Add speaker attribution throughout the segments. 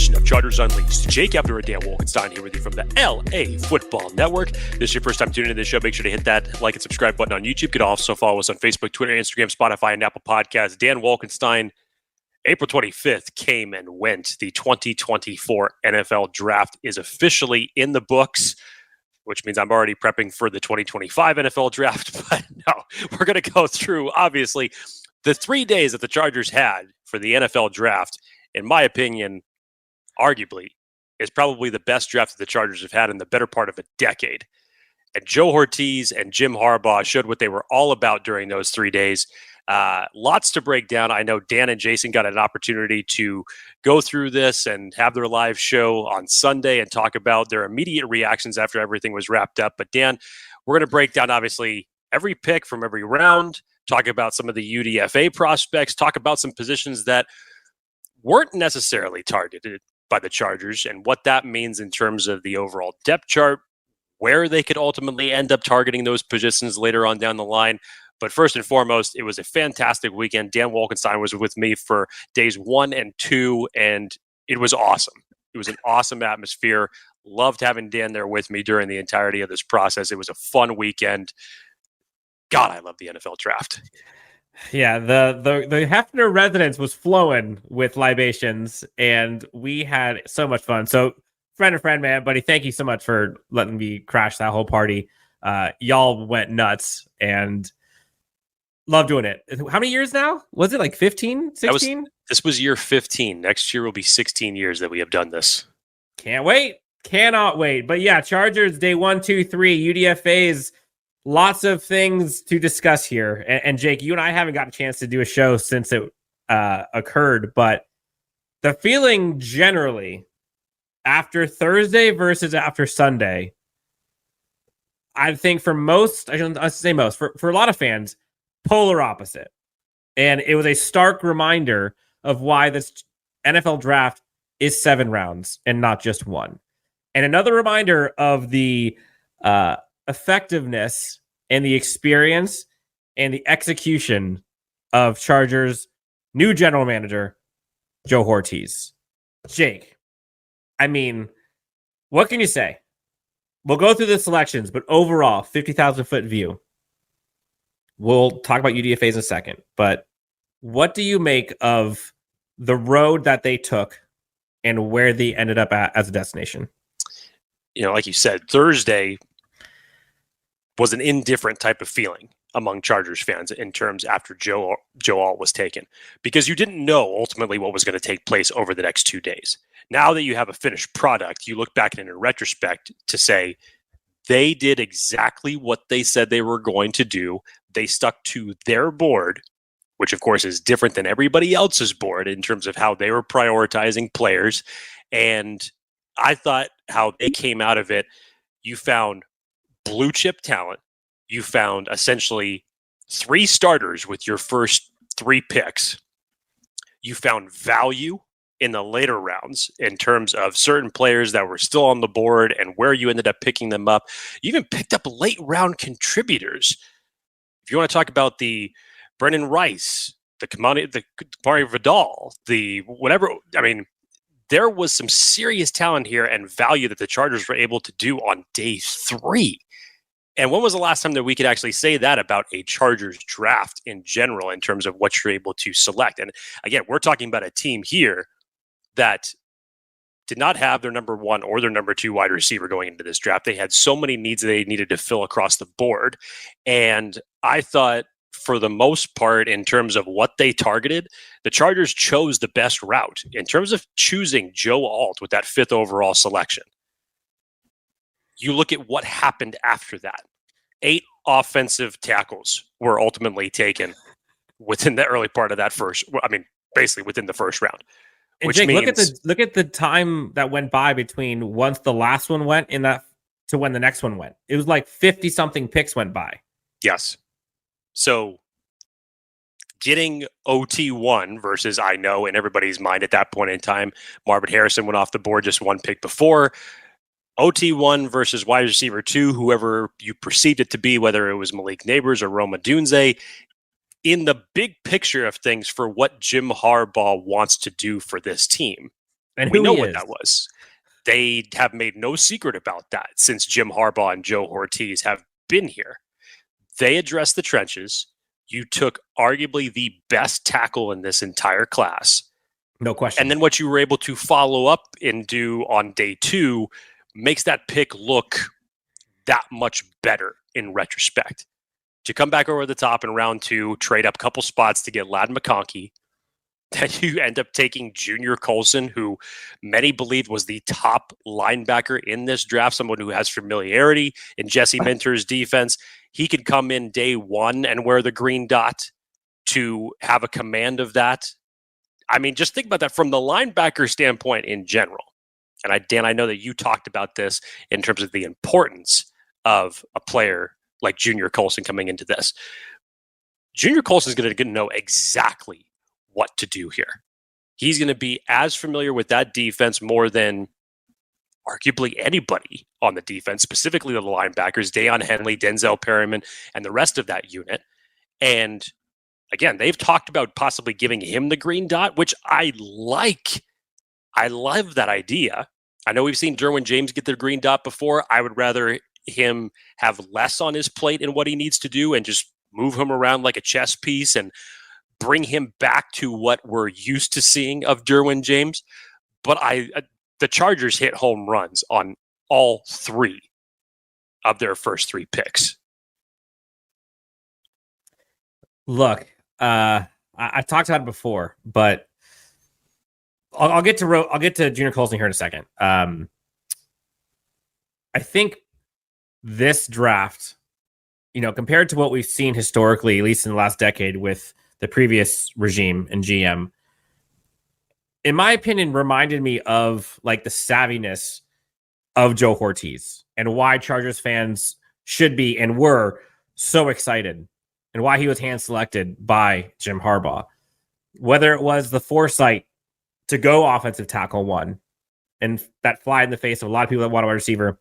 Speaker 1: edition of Chargers Unleashed. Jake Hefner and Dan Wolkenstein here with you from the LA Football Network. If this is your first time tuning into this show, make sure to hit that like and subscribe button on YouTube. You can also follow us on Facebook, Twitter, Instagram, Spotify, and Apple Podcasts. Dan Wolkenstein, April 25th came and went. The 2024 NFL Draft is officially in the books, which means I'm already prepping for the 2025 NFL Draft. But no, we're going to go through, obviously, the 3 days that the Chargers had for the NFL Draft. In my opinion, arguably, is probably the best draft that the Chargers have had in the better part of a decade. And Joe Hortiz and Jim Harbaugh showed what they were all about during those 3 days. Lots to break down. I know Dan and Jason got an opportunity to go through this and have their live show on Sunday and talk about their immediate reactions after everything was wrapped up. But Dan, we're going to break down, obviously, every pick from every round, talk about some of the UDFA prospects, talk about some positions that weren't necessarily targeted by the Chargers and what that means in terms of the overall depth chart, where they could ultimately end up targeting those positions later on down the line. But first and foremost, it was a fantastic weekend. Dan Wolkenstein was with me for days 1 and 2, and it was awesome. It was an awesome atmosphere. Loved having Dan there with me during the entirety of this process. It was a fun weekend. God, I love the NFL Draft.
Speaker 2: Yeah, the Hefner residence was flowing with libations, and we had so much fun. So, friend of friend, man, buddy, thank you so much for letting me crash that whole party. Y'all went nuts, and love doing it. How many years now? Was it like 15, 16?
Speaker 1: This was year 15. Next year will be 16 years that we have done this.
Speaker 2: Can't wait. Cannot wait. But yeah, Chargers, day 1, 2, 3, UDFAs. Lots of things to discuss here. And Jake, you and I haven't got a chance to do a show since it occurred, but the feeling generally after Thursday versus after Sunday, I think for most, I shouldn't say most, for a lot of fans, polar opposite. And it was a stark reminder of why this NFL draft is 7 rounds and not just 1. And another reminder of the effectiveness and the experience and the execution of Chargers' new general manager, Joe Hortiz. Jake, I mean, what can you say? We'll go through the selections, but overall, 50,000-foot view. We'll talk about UDFAs in a second, but what do you make of the road that they took and where they ended up at as a destination?
Speaker 1: You know, like you said, Thursday was an indifferent type of feeling among Chargers fans in terms after Joe Alt was taken, because you didn't know ultimately what was going to take place over the next 2 days. Now that you have a finished product, you look back in retrospect to say they did exactly what they said they were going to do. They stuck to their board, which of course is different than everybody else's board in terms of how they were prioritizing players. And I thought how they came out of it, you found blue chip talent. You found essentially 3 starters with your first 3 picks. You found value in the later rounds in terms of certain players that were still on the board and where you ended up picking them up. You even picked up late round contributors. If you want to talk about the Brenden Rice, the Kimani, the Vidal, the whatever, I mean, there was some serious talent here and value that the Chargers were able to do on day 3. And when was the last time that we could actually say that about a Chargers draft in general in terms of what you're able to select? And again, we're talking about a team here that did not have their number 1 or their number 2 wide receiver going into this draft. They had so many needs that they needed to fill across the board. And I thought for the most part, in terms of what they targeted, the Chargers chose the best route in terms of choosing Joe Alt with that 5th overall selection. You look at what happened after that. 8 offensive tackles were ultimately taken within the early part of that basically within the first round.
Speaker 2: And Jake, look at the time that went by between once the last one went in that to when the next one went. It was like 50 something picks went by.
Speaker 1: Yes. So getting OT1 versus, I know in everybody's mind at that point in time, Marvin Harrison went off the board just 1 pick before. OT1 versus wide receiver 2, whoever you perceived it to be, whether it was Malik Neighbors or Roma Dunze, in the big picture of things for what Jim Harbaugh wants to do for this team,
Speaker 2: And
Speaker 1: we
Speaker 2: who
Speaker 1: know
Speaker 2: he
Speaker 1: what
Speaker 2: is.
Speaker 1: that was. They have made no secret about that since Jim Harbaugh and Joe Hortiz have been here. They addressed the trenches. You took arguably the best tackle in this entire class.
Speaker 2: No question.
Speaker 1: And then what you were able to follow up and do on day 2 makes that pick look that much better in retrospect. To come back over the top in round 2, trade up a couple spots to get McConkey, then you end up taking Junior Colson, who many believed was the top linebacker in this draft, someone who has familiarity in Jesse Minter's defense. He could come in day 1 and wear the green dot to have a command of that. I mean, just think about that from the linebacker standpoint in general. And Dan, I know that you talked about this in terms of the importance of a player like Junior Colson coming into this. Junior Colson is going to know exactly what to do here. He's going to be as familiar with that defense more than arguably anybody on the defense, specifically the linebackers, Deion Henley, Denzel Perryman, and the rest of that unit. And again, they've talked about possibly giving him the green dot, which I like. I love that idea. I know we've seen Derwin James get the green dot before. I would rather him have less on his plate in what he needs to do and just move him around like a chess piece and bring him back to what we're used to seeing of Derwin James. But the Chargers hit home runs on all 3 of their first 3 picks.
Speaker 2: Look, I've talked about it before, but I'll get to Junior Colson here in a second. I think this draft, compared to what we've seen historically, at least in the last decade with the previous regime and GM, in my opinion, reminded me of like the savviness of Joe Hortiz and why Chargers fans should be and were so excited and why he was hand selected by Jim Harbaugh. Whether it was the foresight to go offensive tackle 1 and that fly in the face of a lot of people that want a wide receiver,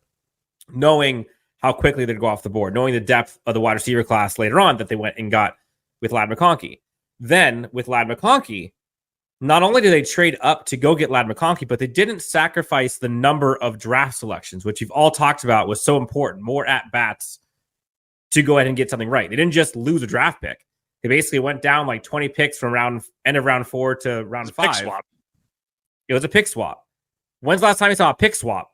Speaker 2: knowing how quickly they'd go off the board, knowing the depth of the wide receiver class later on that they went and got with McConkey. Then with McConkey, not only did they trade up to go get McConkey, but they didn't sacrifice the number of draft selections, which you've all talked about was so important, more at-bats to go ahead and get something right. They didn't just lose a draft pick. They basically went down like 20 picks from end of round 4 to round 5.
Speaker 1: Pick swap.
Speaker 2: It was a pick swap. When's the last time you saw a pick swap?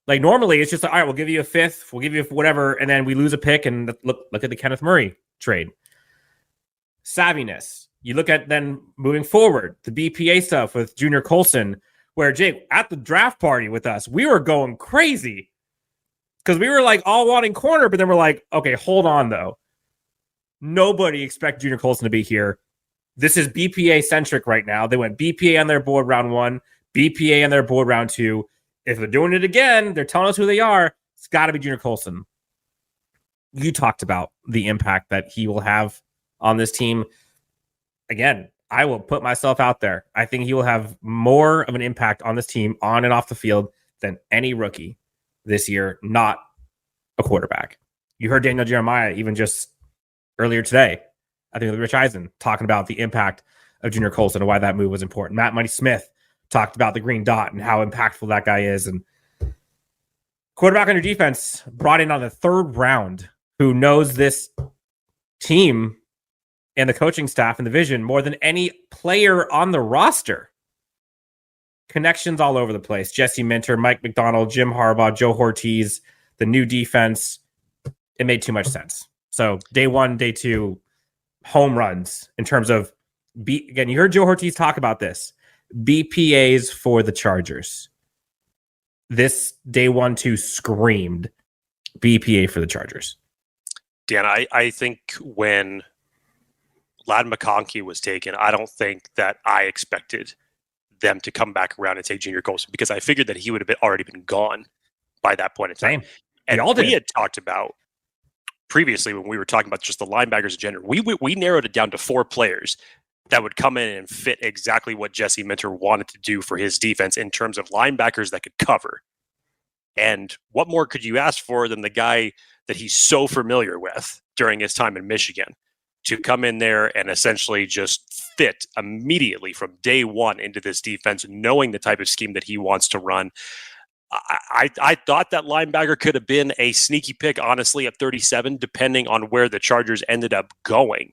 Speaker 2: Like normally it's just like, all right, we'll give you a 5th, we'll give you whatever, and then we lose a pick and look at the Kenneth Murray trade. Savviness. You look at then moving forward, the BPA stuff with Junior Colson, where Jake, at the draft party with us, we were going crazy because we were like all wanting corner, but then we're like, okay, hold on though. Nobody expected Junior Colson to be here. This is BPA centric right now. They went BPA on their board round 1, BPA on their board round 2. If they're doing it again, they're telling us who they are. It's got to be Junior Colson. You talked about the impact that he will have on this team. Again, I will put myself out there. I think he will have more of an impact on this team on and off the field than any rookie this year, not a quarterback. You heard Daniel Jeremiah even just earlier today, I think with Rich Eisen, talking about the impact of Junior Colson and why that move was important. Matt Money Smith talked about the green dot and how impactful that guy is. And quarterback on your defense brought in on the 3rd round who knows this team and the coaching staff and the vision more than any player on the roster. Connections all over the place. Jesse Minter, Mike McDonald, Jim Harbaugh, Joe Hortiz, the new defense. It made too much sense. So day 1, day 2, home runs in terms of, again, you heard Joe Hortiz talk about this. BPAs for the Chargers. This day 1, 2 screamed BPA for the Chargers.
Speaker 1: Dan, I think when McConkey was taken, I don't think that I expected them to come back around and take Junior Colson because I figured that he would have already been gone by that point in time.
Speaker 2: Same.
Speaker 1: And we had talked about previously when we were talking about just the linebackers in general, we narrowed it down to 4 players that would come in and fit exactly what Jesse Minter wanted to do for his defense in terms of linebackers that could cover. And what more could you ask for than the guy that he's so familiar with during his time in Michigan? to come in there and essentially just fit immediately from day one into this defense, knowing the type of scheme that he wants to run. I thought that linebacker could have been a sneaky pick, honestly, at 37, depending on where the Chargers ended up going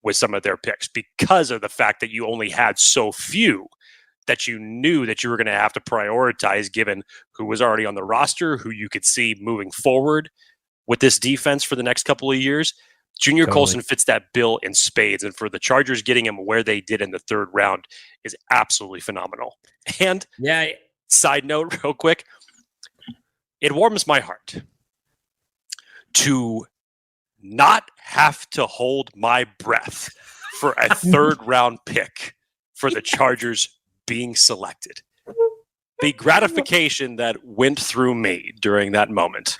Speaker 1: with some of their picks, because of the fact that you only had so few that you knew that you were going to have to prioritize, given who was already on the roster, who you could see moving forward with this defense for the next couple of years. Junior Colson fits that bill in spades, and for the Chargers getting him where they did in the third round is absolutely phenomenal. And side note, real quick, it warms my heart to not have to hold my breath for a third round pick for the Chargers being selected. The gratification that went through me during that moment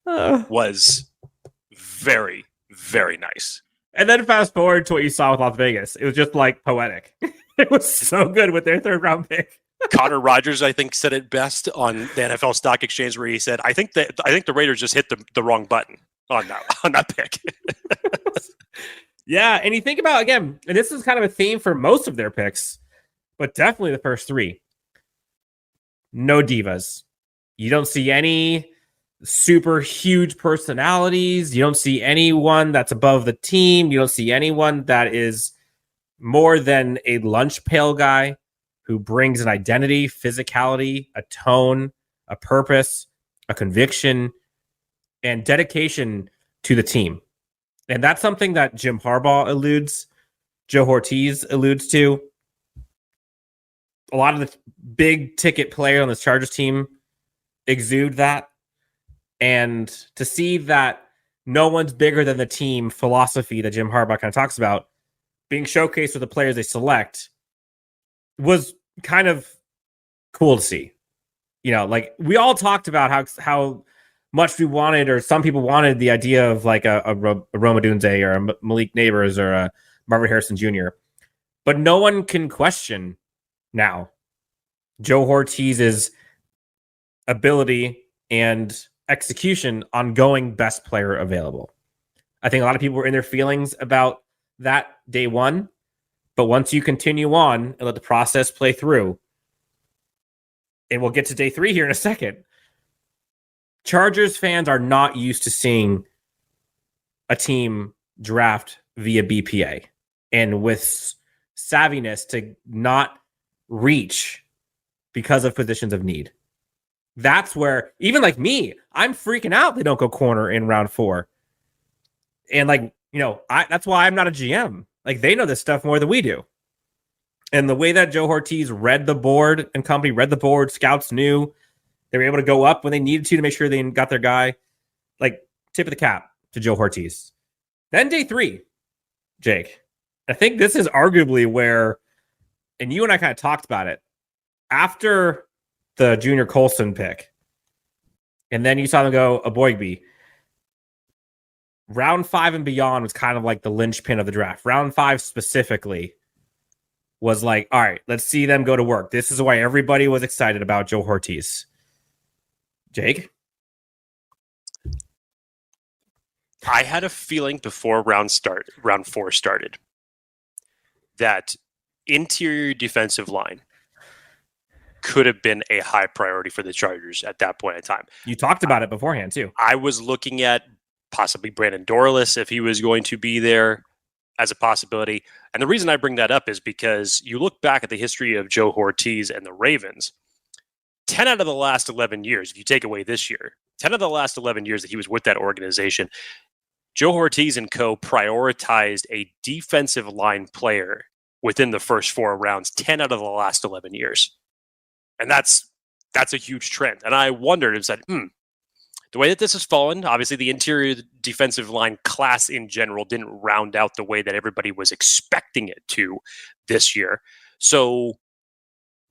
Speaker 1: was very, very nice.
Speaker 2: And then fast forward to what you saw with Las Vegas. It was just like poetic. It was so good with their third round pick.
Speaker 1: Connor Rogers, I think, said it best on the NFL Stock Exchange, where he said, I think the Raiders just hit the wrong button on that pick.
Speaker 2: Yeah, and you think about, again, and this is kind of a theme for most of their picks, but definitely the first three. No divas. You don't see any super huge personalities. You don't see anyone that's above the team. You don't see anyone that is more than a lunch pail guy who brings an identity, physicality, a tone, a purpose, a conviction, and dedication to the team. And that's something that Jim Harbaugh alludes, Joe Hortiz alludes to. A lot of the big ticket players on this Chargers team exude that. And to see that no one's bigger than the team philosophy that Jim Harbaugh kind of talks about being showcased with the players they select was kind of cool to see. You know, like we all talked about how much we wanted, or some people wanted, the idea of like a Roma Dunze or a Malik Neighbors or a Marvin Harrison Jr. But no one can question now Joe Hortiz's ability and execution on going best player available. I think a lot of people were in their feelings about that day one, but once you continue on and let the process play through, and we'll get to day three here in a second, Chargers fans are not used to seeing a team draft via BPA and with savviness to not reach because of positions of need. That's where, even like me, I'm freaking out they don't go corner in round 4. And like, you know, that's why I'm not a GM. Like, they know this stuff more than we do. And the way that Joe Hortiz read the board and company read the board, scouts knew they were able to go up when they needed to make sure they got their guy. Like, tip of the cap to Joe Hortiz. Then day 3, Jake. I think this is arguably where, and you and I kind of talked about it, after the Junior Colson pick, and then you saw them go Eboigbe. Round 5 and beyond was kind of like the linchpin of the draft. Round 5 specifically was like, all right, let's see them go to work. This is why everybody was excited about Joe Hortiz. Jake?
Speaker 1: I had a feeling before round 4 started that interior defensive line could have been a high priority for the Chargers at that point in time.
Speaker 2: You talked about it beforehand, too.
Speaker 1: I was looking at possibly Brenden if he was going to be there as a possibility. And the reason I bring that up is because you look back at the history of Joe Hortiz and the Ravens, 10 out of the last 11 years, if you take away this year, 10 of the last 11 years that he was with that organization, Joe Hortiz and co. prioritized a defensive line player within the first 4 rounds, 10 out of the last 11 years. And that's a huge trend. And I wondered and said, the way that this has fallen, obviously the interior defensive line class in general didn't round out the way that everybody was expecting it to this year. So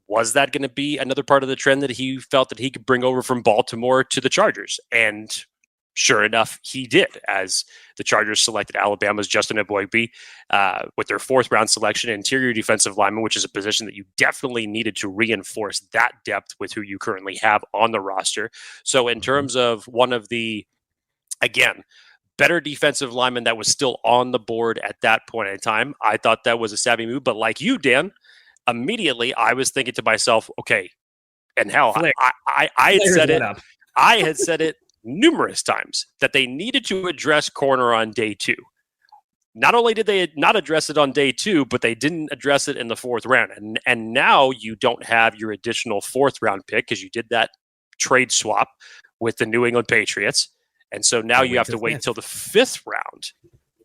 Speaker 1: was that going to be another part of the trend that he felt that he could bring over from Baltimore to the Chargers? And sure enough, he did, as the Chargers selected Alabama's Justin Eboigbe with their 4th round selection, interior defensive lineman, which is a position that you definitely needed to reinforce that depth with who you currently have on the roster. So in terms of one of the, again, better defensive lineman that was still on the board at that point in time. I thought that was a savvy move. But like you, Dan, immediately I was thinking to myself, okay, and hell, I had said it. I had said it numerous times that they needed to address corner on day 2. Not only did they not address it on day 2, but they didn't address it in the 4th round. And now you don't have your additional 4th round pick because you did that trade swap with the New England Patriots. And so now you have to wait till the 5th round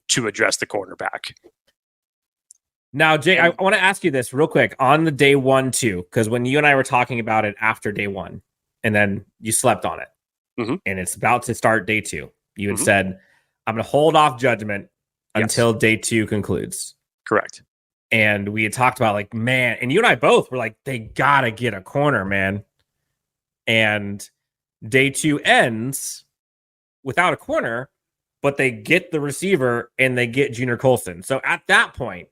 Speaker 1: to address the cornerback.
Speaker 2: Now, Jay, I want to ask you this real quick on the day 1, too, because when you and I were talking about it after day 1, and then you slept on it, and it's about to start day 2, you had said, I'm going to hold off judgment until day 2 concludes.
Speaker 1: Correct.
Speaker 2: And we had talked about, like, man, and you and I both were like, they got to get a corner, man. And day 2 ends without a corner, but they get the receiver and they get Junior Colson. So at that point,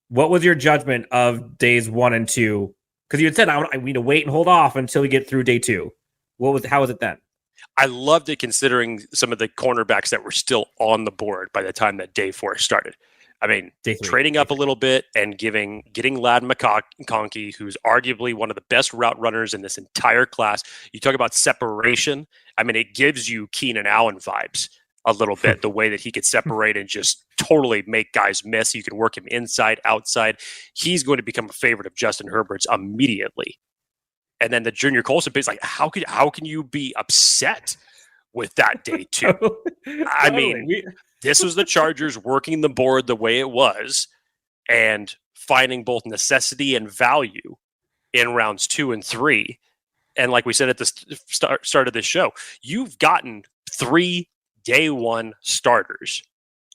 Speaker 2: what was your judgment of days 1 and 2? Because you had said, I need to wait and hold off until we get through day 2. How was it then?
Speaker 1: I loved it considering some of the cornerbacks that were still on the board by the time that day 4 started. I mean, trading up a little bit and getting Lad McConkey, who's arguably one of the best route runners in this entire class. You talk about separation. I mean, it gives you Keenan Allen vibes a little bit, the way that he could separate and just totally make guys miss. You can work him inside, outside. He's going to become a favorite of Justin Herbert's immediately. And then the Junior Colson pick, like, how can you be upset with that day 2? I mean, this was the Chargers working the board the way it was and finding both necessity and value in rounds 2 and 3. And like we said at the start of this show, you've gotten 3 day 1 starters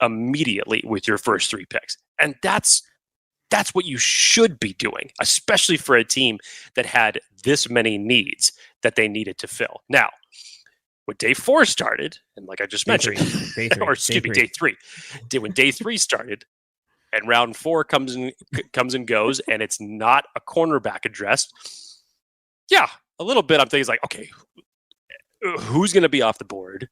Speaker 1: immediately with your first 3 picks. And that's what you should be doing, especially for a team that had this many needs that they needed to fill. Now, when day 4 started, and like I just mentioned, day 3. When day 3 started and round 4 comes and goes, and it's not a cornerback addressed, yeah, a little bit I'm thinking like, okay, who's going to be off the board?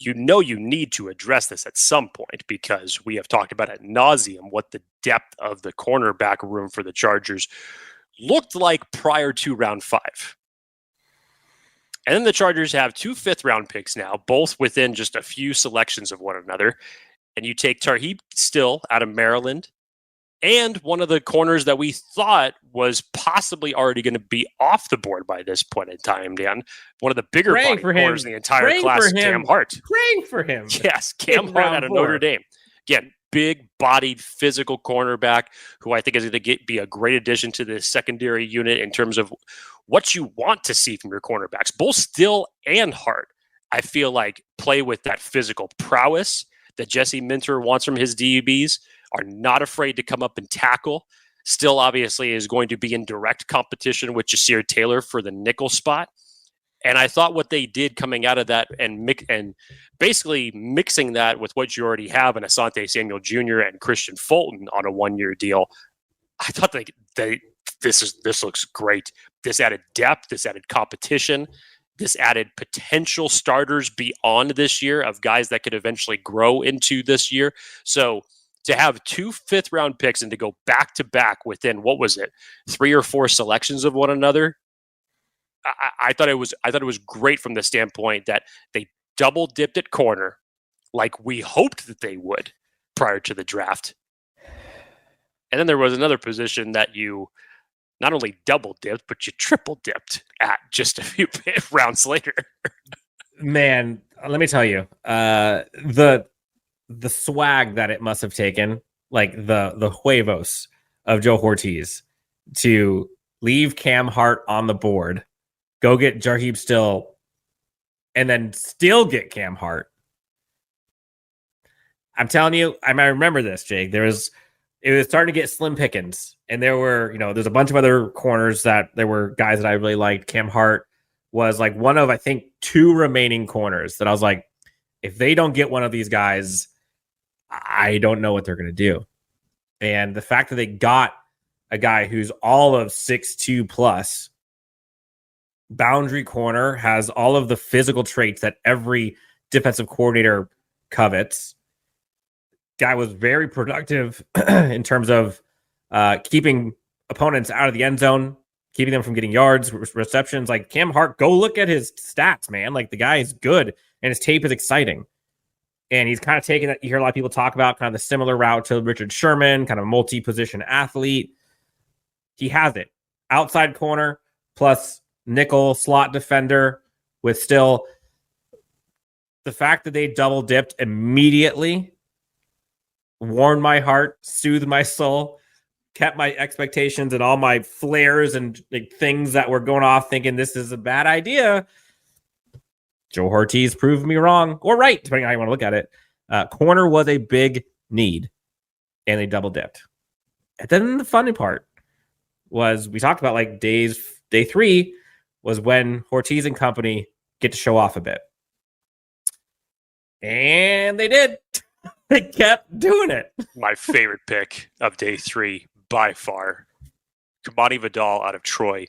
Speaker 1: You need to address this at some point because we have talked about ad nauseum what the depth of the cornerback room for the Chargers looked like prior to round 5. And then the Chargers have 2 5th-round picks now, both within just a few selections of one another. And you take Tarheeb still out of Maryland and one of the corners that we thought was possibly already going to be off the board by this point in time, Dan. One of the bigger body corners in the entire class, Cam Hart.
Speaker 2: Praying for him.
Speaker 1: Yes, Cam Hart out of Notre Dame. Again, big-bodied, physical cornerback who I think is going to be a great addition to the secondary unit in terms of what you want to see from your cornerbacks. Both Still and Hart, I feel like, play with that physical prowess that Jesse Minter wants from his DBs, are not afraid to come up and tackle. Still, obviously, is going to be in direct competition with Jasir Taylor for the nickel spot. And I thought what they did coming out of that and basically mixing that with what you already have in Asante Samuel Jr. and Christian Fulton on a 1-year deal, I thought this looks great. This added depth, this added competition, this added potential starters beyond this year of guys that could eventually grow into this year. So to have 2 5th-round picks and to go back-to-back within, 3 or 4 selections of one another, I thought it was great from the standpoint that they double dipped at corner like we hoped that they would prior to the draft. And then there was another position that you not only double dipped, but you triple dipped at just a few rounds later.
Speaker 2: Man, let me tell you, the swag that it must have taken, like the huevos of Joe Hortiz to leave Cam Hart on the board, go get Tarheeb Still, and then still get Cam Hart. I'm telling you, I remember this, Jake. It was starting to get slim pickings, and there's a bunch of other corners that there were guys that I really liked. Cam Hart was like one of, I think, 2 remaining corners that I was like, if they don't get one of these guys, I don't know what they're going to do. And the fact that they got a guy who's all of 6'2 plus, boundary corner, has all of the physical traits that every defensive coordinator covets. Guy was very productive in terms of keeping opponents out of the end zone, keeping them from getting yards, receptions. Like Cam Hart, go look at his stats, man. Like the guy is good and his tape is exciting. And he's kind of taken that. You hear a lot of people talk about kind of the similar route to Richard Sherman, kind of multi-position athlete. He has it. Outside corner plus nickel slot defender with still the fact that they double dipped immediately warmed my heart, soothed my soul, kept my expectations and all my flares and like, things that were going off thinking this is a bad idea. Joe Hortiz proved me wrong or right, depending on how you want to look at it. Corner was a big need, and they double dipped. And then the funny part was we talked about like day 3 was when Hortiz and company get to show off a bit. And they did. They kept doing it.
Speaker 1: My favorite pick of day 3 by far, Kimani Vidal out of Troy.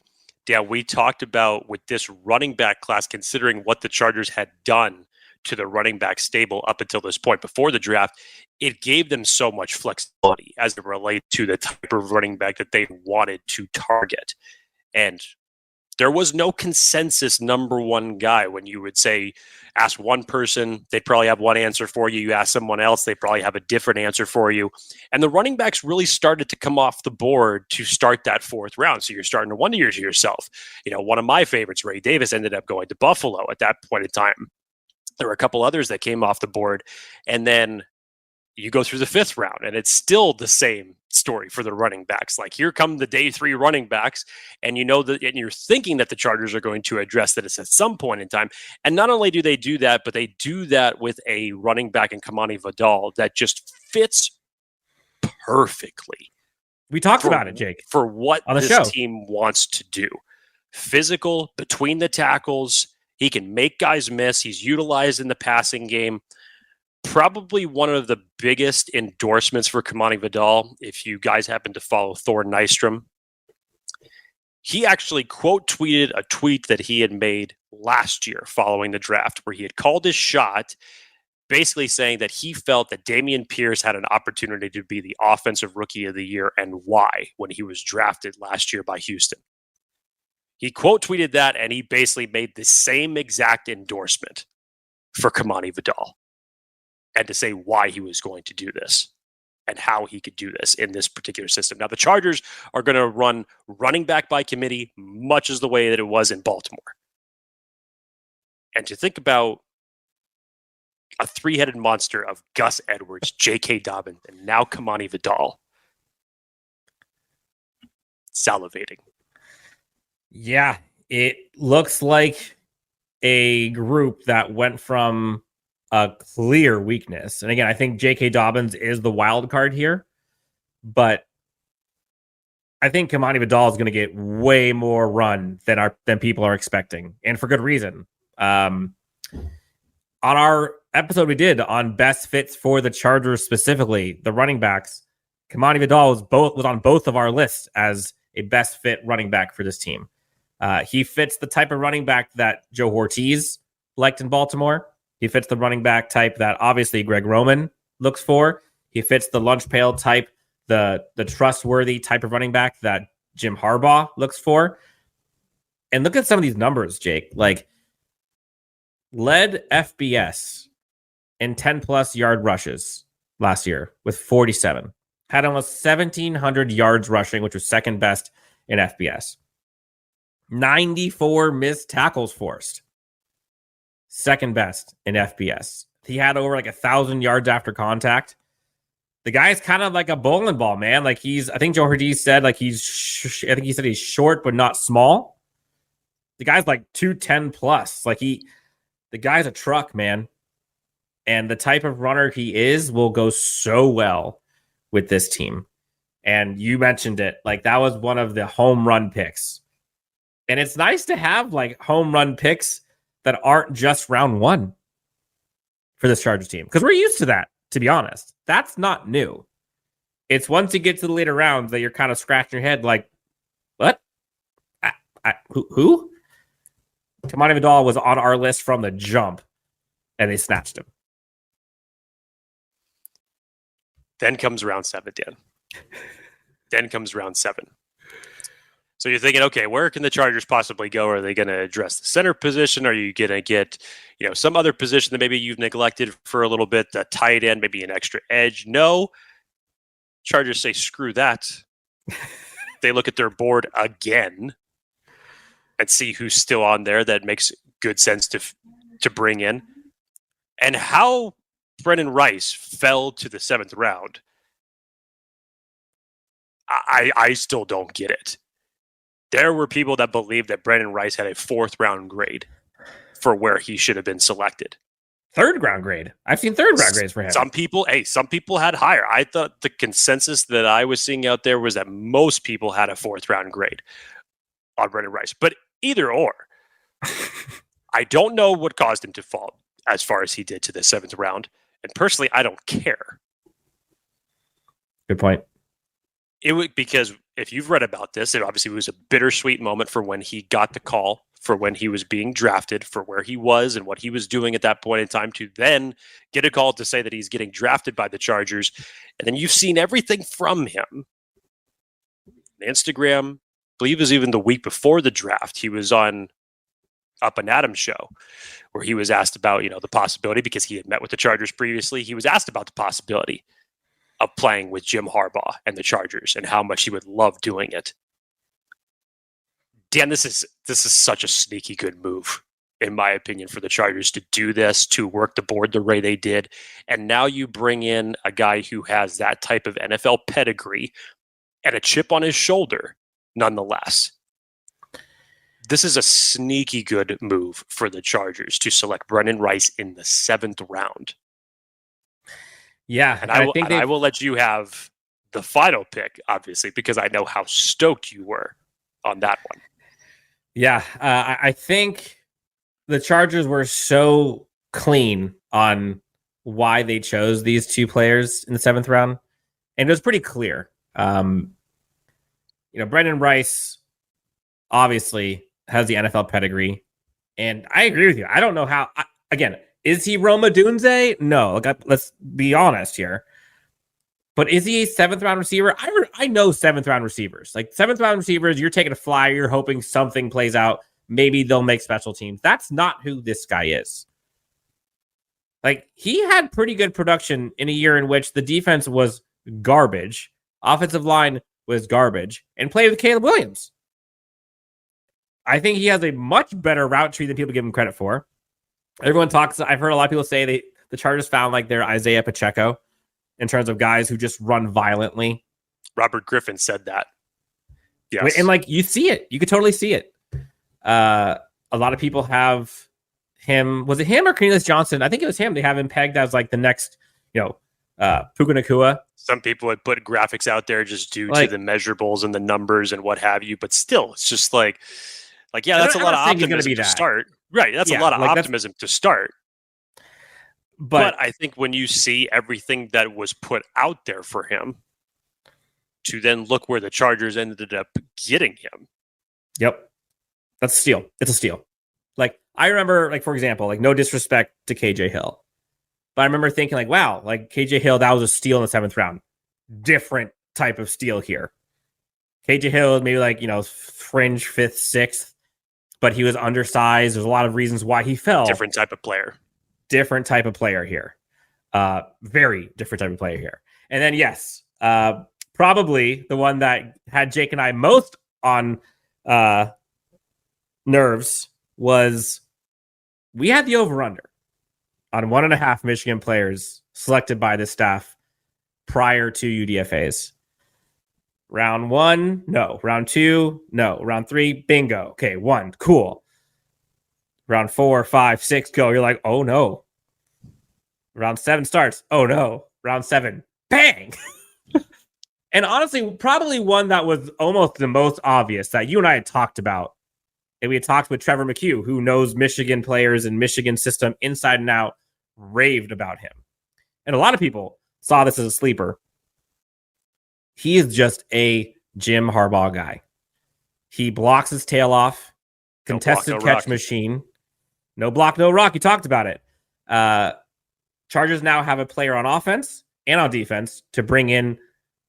Speaker 1: Yeah, we talked about with this running back class, considering what the Chargers had done to the running back stable up until this point before the draft, it gave them so much flexibility as it relates to the type of running back that they wanted to target. And there was no consensus number one guy. When you would say, ask one person, they'd probably have one answer for you. You ask someone else, they probably have a different answer for you. And the running backs really started to come off the board to start that 4th round. So you're starting to wonder to yourself, one of my favorites, Ray Davis, ended up going to Buffalo at that point in time. There were a couple others that came off the board. And then you go through the 5th round, and it's still the same story for the running backs. Like, here come the day 3 running backs, and and you're thinking that the Chargers are going to address this at some point in time. And not only do they do that, but they do that with a running back in Kimani Vidal that just fits perfectly.
Speaker 2: We talked about it, Jake,
Speaker 1: for what
Speaker 2: on the
Speaker 1: this
Speaker 2: show.
Speaker 1: Team wants to do. Physical, between the tackles. He can make guys miss. He's utilized in the passing game. Probably one of the biggest endorsements for Kimani Vidal, if you guys happen to follow Thor Nystrom, he actually quote tweeted a tweet that he had made last year following the draft, where he had called his shot, basically saying that he felt that Dameon Pierce had an opportunity to be the offensive rookie of the year, and why, when he was drafted last year by Houston. He quote tweeted that, and he basically made the same exact endorsement for Kimani Vidal. And to say why he was going to do this and how he could do this in this particular system. Now, the Chargers are going to run running back by committee, much as the way that it was in Baltimore. And to think about a 3-headed monster of Gus Edwards, J.K. Dobbins, and now Kimani Vidal, salivating.
Speaker 2: Yeah, it looks like a group that went from a clear weakness. And again, I think J.K. Dobbins is the wild card here, but I think Kimani Vidal is going to get way more run than people are expecting, and for good reason. On our episode we did on best fits for the Chargers, specifically the running backs, Kimani Vidal was on both of our lists as a best fit running back for this team. He fits the type of running back that Joe Hortiz liked in Baltimore. He fits the running back type that obviously Greg Roman looks for. He fits the lunch pail type, the trustworthy type of running back that Jim Harbaugh looks for. And look at some of these numbers, Jake. Like, led FBS in 10-plus yard rushes last year with 47. Had almost 1,700 yards rushing, which was second best in FBS. 94 missed tackles forced. Second best in FBS. He had over like 1,000 yards after contact. The guy is kind of like a bowling ball, man. Like I think Joe Hortiz said, like he said he's short but not small. The guy's like 210 plus. Like the guy's a truck, man. And the type of runner he is will go so well with this team. And you mentioned it. Like, that was one of the home run picks. And it's nice to have like home run picks that aren't just round 1 for this Chargers team, because we're used to that, to be honest. That's not new. It's once you get to the later rounds that you're kind of scratching your head like, what? Who? Kimani Vidal was on our list from the jump. and they snatched him.
Speaker 1: Then comes round 7, Dan. Then comes round 7. So you're thinking, okay, where can the Chargers possibly go? Are they going to address the center position? Are you going to get, some other position that maybe you've neglected for a little bit, the tight end, maybe an extra edge? No. Chargers say, screw that. They look at their board again and see who's still on there that makes good sense to bring in. And how Brenden Rice fell to the 7th round, I still don't get it. There were people that believed that Brenden Rice had a 4th round grade for where he should have been selected.
Speaker 2: 3rd round grade. I've seen 3rd round grades for him.
Speaker 1: Some people had higher. I thought the consensus that I was seeing out there was that most people had a 4th round grade on Brenden Rice. But either or, I don't know what caused him to fall as far as he did to the 7th round. And personally, I don't care.
Speaker 2: Good point.
Speaker 1: Because if you've read about this, it obviously was a bittersweet moment for when he got the call, for when he was being drafted, for where he was and what he was doing at that point in time, to then get a call to say that he's getting drafted by the Chargers. And then you've seen everything from him. Instagram, I believe it was even the week before the draft, he was on Up and Adam's show where he was asked about, the possibility, because he had met with the Chargers previously. He was asked about the possibility of playing with Jim Harbaugh and the Chargers and how much he would love doing it. Dan, this is such a sneaky good move, in my opinion, for the Chargers to do this, to work the board the way they did. And now you bring in a guy who has that type of NFL pedigree and a chip on his shoulder, nonetheless. This is a sneaky good move for the Chargers to select Brenden Rice in the 7th round.
Speaker 2: Yeah,
Speaker 1: and I will let you have the final pick, obviously, because I know how stoked you were on that one.
Speaker 2: Yeah, I think the Chargers were so clean on why they chose these 2 players in the 7th round, and it was pretty clear. Brenden Rice obviously has the NFL pedigree, and I agree with you. I don't know how. Again, is he Roma Dunze? No, let's be honest here. But is he a 7th round receiver? I know 7th round receivers. Like 7th round receivers, you're taking a flyer, you're hoping something plays out. Maybe they'll make special teams. That's not who this guy is. Like, he had pretty good production in a year in which the defense was garbage, offensive line was garbage, and played with Caleb Williams. I think he has a much better route tree than people give him credit for. I've heard a lot of people say the Chargers found like their Isaiah Pacheco in terms of guys who just run violently.
Speaker 1: Robert Griffin said that. Yes.
Speaker 2: And like, you see it. You could totally see it. A lot of people have him. Was it him or Cornelius Johnson? I think it was him. They have him pegged as like the next, Puka Nacua.
Speaker 1: Some people had put graphics out there just due to the measurables and the numbers and what have you. But still, it's just like, yeah, that's a lot of optimism to start. Right. That's a lot of optimism to start. But I think when you see everything that was put out there for him, to then look where the Chargers ended up getting him.
Speaker 2: Yep. That's a steal. It's a steal. Like, I remember, like, for example, like, no disrespect to KJ Hill, but I remember thinking, like, wow, like, KJ Hill, that was a steal in the 7th round. Different type of steal here. KJ Hill, maybe like, fringe 5th, 6th, but he was undersized. There's a lot of reasons why he fell.
Speaker 1: Different type of player.
Speaker 2: Different type of player here. Very different type of player here. And then, yes, probably the one that had Jake and I most on nerves was we had the over-under on 1.5 Michigan players selected by the staff prior to UDFAs. Round 1, no. Round 2, no. Round 3, bingo. Okay, 1, cool. Round 4, 5, 6, go. You're like, oh no. Round 7 starts. Oh no. Round 7, bang. And honestly, probably one that was almost the most obvious that you and I had talked about. And we had talked with Trevor McHugh, who knows Michigan players and Michigan system inside and out, raved about him. And a lot of people saw this as a sleeper. He is just a Jim Harbaugh guy. He blocks his tail off. Contested catch machine. No block, no rock. You talked about it. Chargers now have a player on offense and on defense to bring in,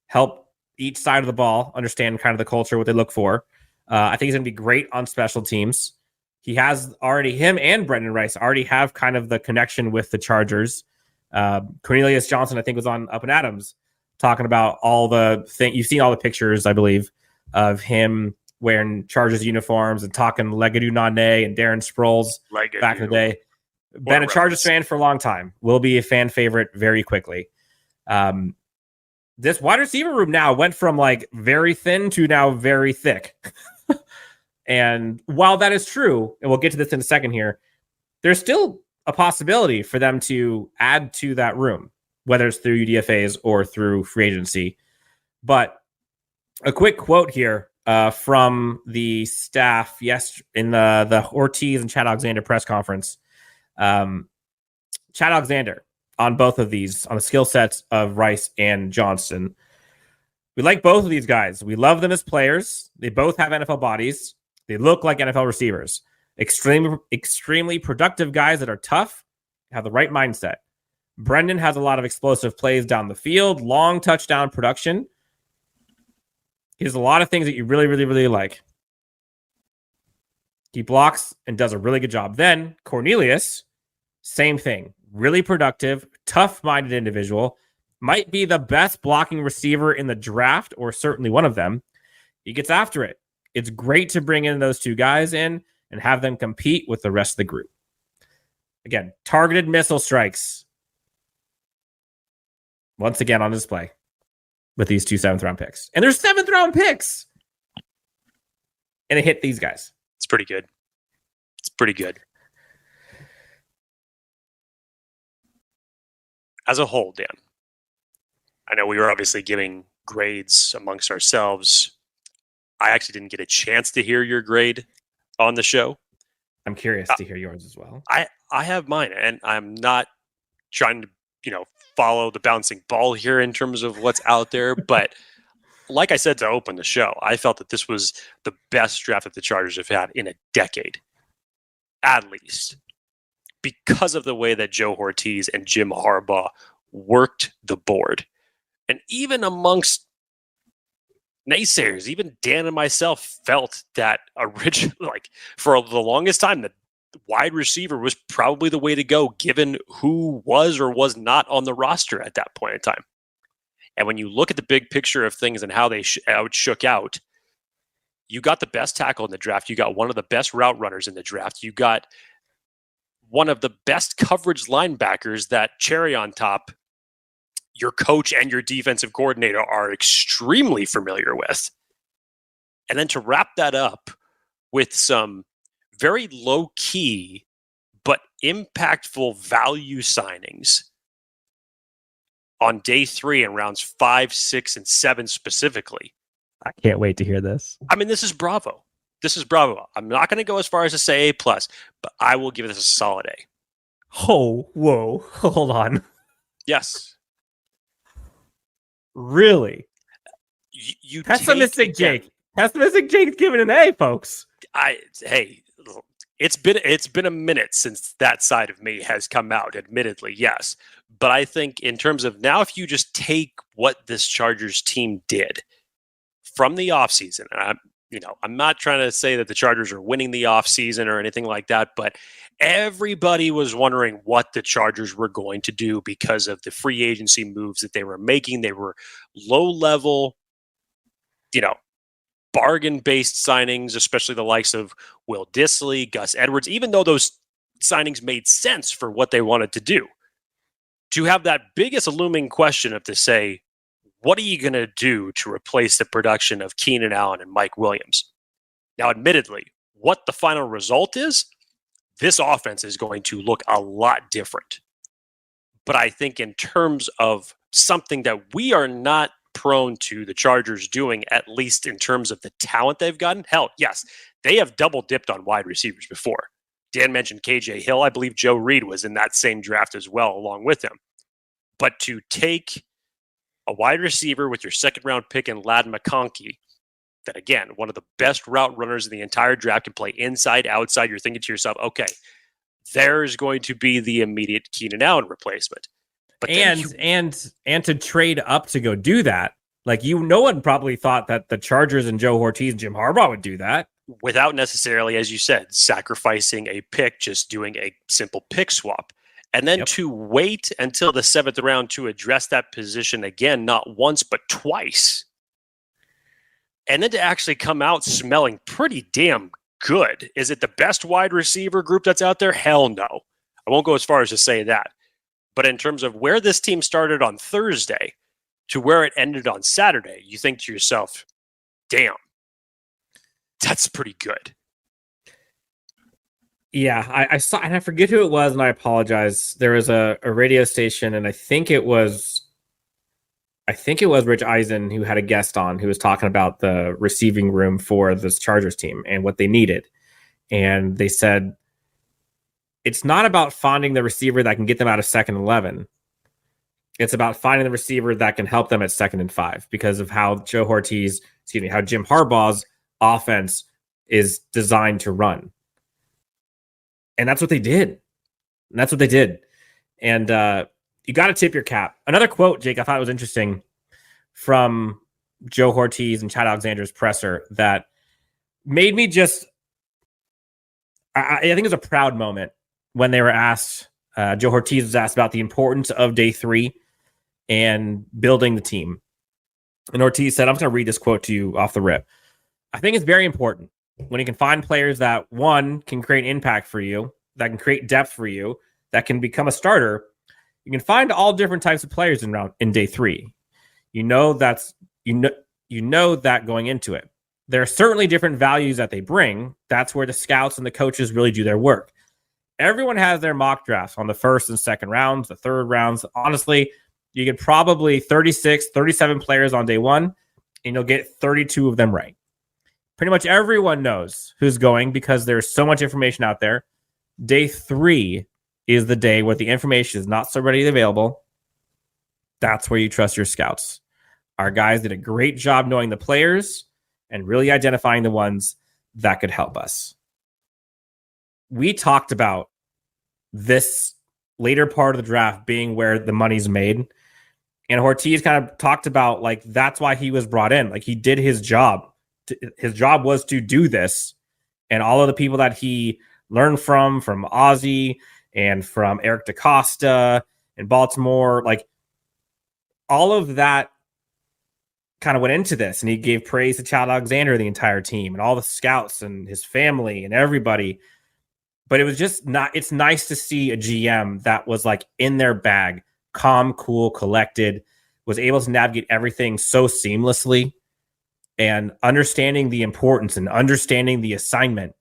Speaker 2: help each side of the ball understand kind of the culture, what they look for. I think he's going to be great on special teams. He has already, him and Brenden Rice already have kind of the connection with the Chargers. Cornelius Johnson, I think, was on Up and Adams talking about all the things. You've seen all the pictures, I believe, of him wearing Chargers uniforms and talking Legadou Nane and Darren Sproles back in the day. Been a Chargers fan for a long time. Will be a fan favorite very quickly. This wide receiver room now went from like very thin to now very thick. And while that is true, and we'll get to this in a second here, there's still a possibility for them to add to that room, whether it's through UDFAs or through free agency. But a quick quote here from the staff in the Hortiz and Chad Alexander press conference. Chad Alexander on both of these, on the skill sets of Rice and Johnston. We like both of these guys. We love them as players. They both have NFL bodies. They look like NFL receivers. Extremely productive guys that are tough, have the right mindset. Brenden has a lot of explosive plays down the field, long touchdown production. He has a lot of things that you really, really, really like. He blocks and does a really good job. Then Cornelius, same thing. Really productive, tough-minded individual. Might be the best blocking receiver in the draft, or certainly one of them. He gets after it. It's great to bring in those two guys in and have them compete with the rest of the group. Again, targeted missile strikes. Once again on display with these two 7th-round picks. And they're 7th-round picks. And it hit these guys.
Speaker 1: It's pretty good. It's pretty good. As a whole, Dan, I know we were obviously giving grades amongst ourselves. I actually didn't get a chance to hear your grade on the show.
Speaker 2: I'm curious to hear yours as well.
Speaker 1: I have mine, and I'm not trying to, follow the bouncing ball here in terms of what's out there. But like I said to open the show, I felt that this was the best draft that the Chargers have had in a decade, at least, because of the way that Joe Hortiz and Jim Harbaugh worked the board. And even amongst naysayers, even Dan and myself felt that for the longest time, that wide receiver was probably the way to go, given who was or was not on the roster at that point in time. And when you look at the big picture of things and how they how it shook out, you got the best tackle in the draft. You got one of the best route runners in the draft. You got one of the best coverage linebackers that, cherry on top, your coach and your defensive coordinator are extremely familiar with. And then to wrap that up with some very low-key but impactful value signings on day 3 in rounds 5, 6, and 7 specifically.
Speaker 2: I can't wait to hear this.
Speaker 1: I mean, this is bravo. This is bravo. I'm not going to go as far as to say A+, but I will give this a solid A.
Speaker 2: Oh, whoa. Hold on.
Speaker 1: Yes.
Speaker 2: Really?
Speaker 1: You
Speaker 2: Pessimistic Jake. Pessimistic Jake's giving an A, folks.
Speaker 1: Hey, it's been a minute since that side of me has come out, admittedly, yes. But I think in terms of now, if you just take what this Chargers team did from the offseason, and I'm not trying to say that the Chargers are winning the offseason or anything like that, but everybody was wondering what the Chargers were going to do because of the free agency moves that they were making. They were low-level, bargain-based signings, especially the likes of Will Dissly, Gus Edwards, even though those signings made sense for what they wanted to do. To have that biggest looming question of to say, what are you going to do to replace the production of Keenan Allen and Mike Williams? Now, admittedly, what the final result is, this offense is going to look a lot different. But I think in terms of something that we are not prone to the Chargers doing, at least in terms of the talent they've gotten, hell, yes, they have double dipped on wide receivers before. Dan mentioned KJ Hill. I believe Joe Reed was in that same draft as well, along with him. But to take a wide receiver with your second-round pick in Lad McConkey, that, again, one of the best route runners in the entire draft, can play inside, outside, you're thinking to yourself, okay, there's going to be the immediate Keenan Allen replacement. But
Speaker 2: and to trade up to go do that, like, no one probably thought that the Chargers and Joe Hortiz and Jim Harbaugh would do that
Speaker 1: without necessarily, as you said, sacrificing a pick, just doing a simple pick swap. And then to wait until the 7th round to address that position again, not once, but twice. And then to actually come out smelling pretty damn good. Is it the best wide receiver group that's out there? Hell no. I won't go as far as to say that. But in terms of where this team started on Thursday to where it ended on Saturday, you think to yourself, damn, that's pretty good.
Speaker 2: Yeah, I saw, and I forget who it was, and I apologize. There was a radio station, and I think it was Rich Eisen who had a guest on who was talking about the receiving room for this Chargers team and what they needed. And they said, it's not about finding the receiver that can get them out of 2nd and 11. It's about finding the receiver that can help them at 2nd and 5 because of how how Jim Harbaugh's offense is designed to run. And that's what they did. And you got to tip your cap. Another quote, Jake, I thought was interesting from Joe Hortiz and Chad Alexander's presser that made me just, I think it was a proud moment when they were asked, Joe Hortiz was asked about the importance of day 3 and building the team. And Hortiz said, I'm just going to read this quote to you off the rip. I think it's very important when you can find players that, one, can create impact for you, that can create depth for you, that can become a starter. You can find all different types of players in day 3. You know that going into it. There are certainly different values that they bring. That's where the scouts and the coaches really do their work. Everyone has their mock drafts on the 1st and 2nd rounds, the 3rd rounds. Honestly, you get probably 36, 37 players on day 1, and you'll get 32 of them right. Pretty much everyone knows who's going because there's so much information out there. Day 3 is the day where the information is not so readily available. That's where you trust your scouts. Our guys did a great job knowing the players and really identifying the ones that could help us. We talked about this later part of the draft being where the money's made. And Hortiz kind of talked about, like, that's why he was brought in. Like, he did his job. His job was to do this. And all of the people that he learned from Ozzie and from Eric DaCosta in Baltimore, like, all of that kind of went into this. And he gave praise to Chad Alexander, the entire team, and all the scouts and his family and everybody. But it was just it's nice to see a GM that was, like, in their bag, calm, cool, collected, was able to navigate everything so seamlessly and understanding the importance and understanding the assignment.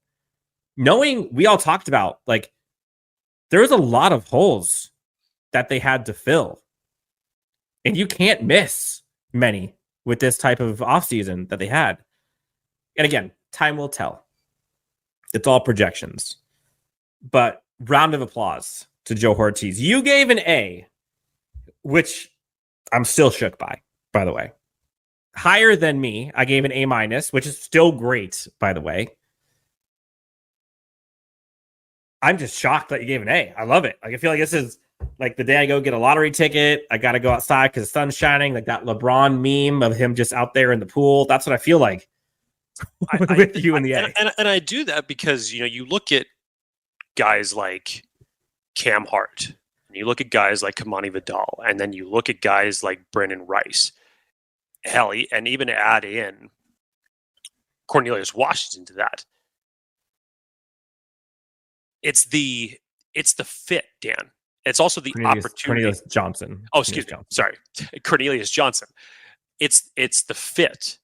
Speaker 2: Knowing, we all talked about, like, there was a lot of holes that they had to fill. And you can't miss many with this type of offseason that they had. And again, time will tell. It's all projections. But round of applause to Joe Hortiz. You gave an A, which I'm still shook by the way. Higher than me, I gave an A-, which is still great, by the way. I'm just shocked that you gave an A. I love it. Like, I feel like this is like the day I go get a lottery ticket. I got to go outside because the sun's shining. Like that LeBron meme of him just out there in the pool. That's what I feel like with you in the A.
Speaker 1: And I do that because, you look at guys like Cam Hart, and you look at guys like Kimani Vidal, and then you look at guys like Brenden Rice. Hell, and even add in Cornelius Washington to that. It's the fit, Dan. It's also the opportunity.
Speaker 2: Cornelius Johnson.
Speaker 1: Oh, excuse me. Sorry. Cornelius Johnson. It's the fit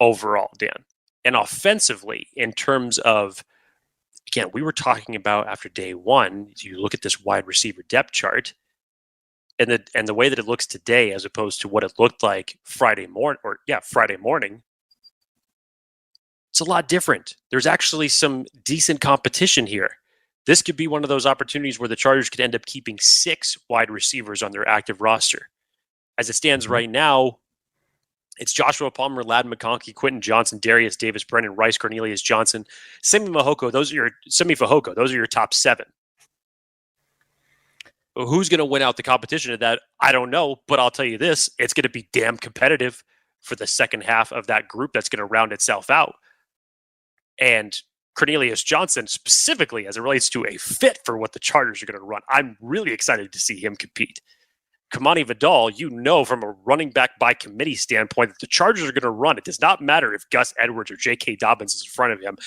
Speaker 1: overall, Dan. And offensively, in terms of, again, we were talking about after day 1, you look at this wide receiver depth chart and the way that it looks today as opposed to what it looked like Friday morning, it's a lot different. There's actually some decent competition here. This could be one of those opportunities where the Chargers could end up keeping 6 wide receivers on their active roster. As it stands right now, it's Joshua Palmer, Ladd McConkey, Quentin Johnson, Darius Davis, Brenden Rice, Cornelius Johnson, Semi Fehoko. Those are your top 7. Who's going to win out the competition of that? I don't know, but I'll tell you this, it's going to be damn competitive for the second half of that group that's going to round itself out. And Cornelius Johnson, specifically as it relates to a fit for what the Chargers are going to run, I'm really excited to see him compete. Kimani Vidal, from a running back by committee standpoint that the Chargers are going to run. It does not matter if Gus Edwards or J.K. Dobbins is in front of him.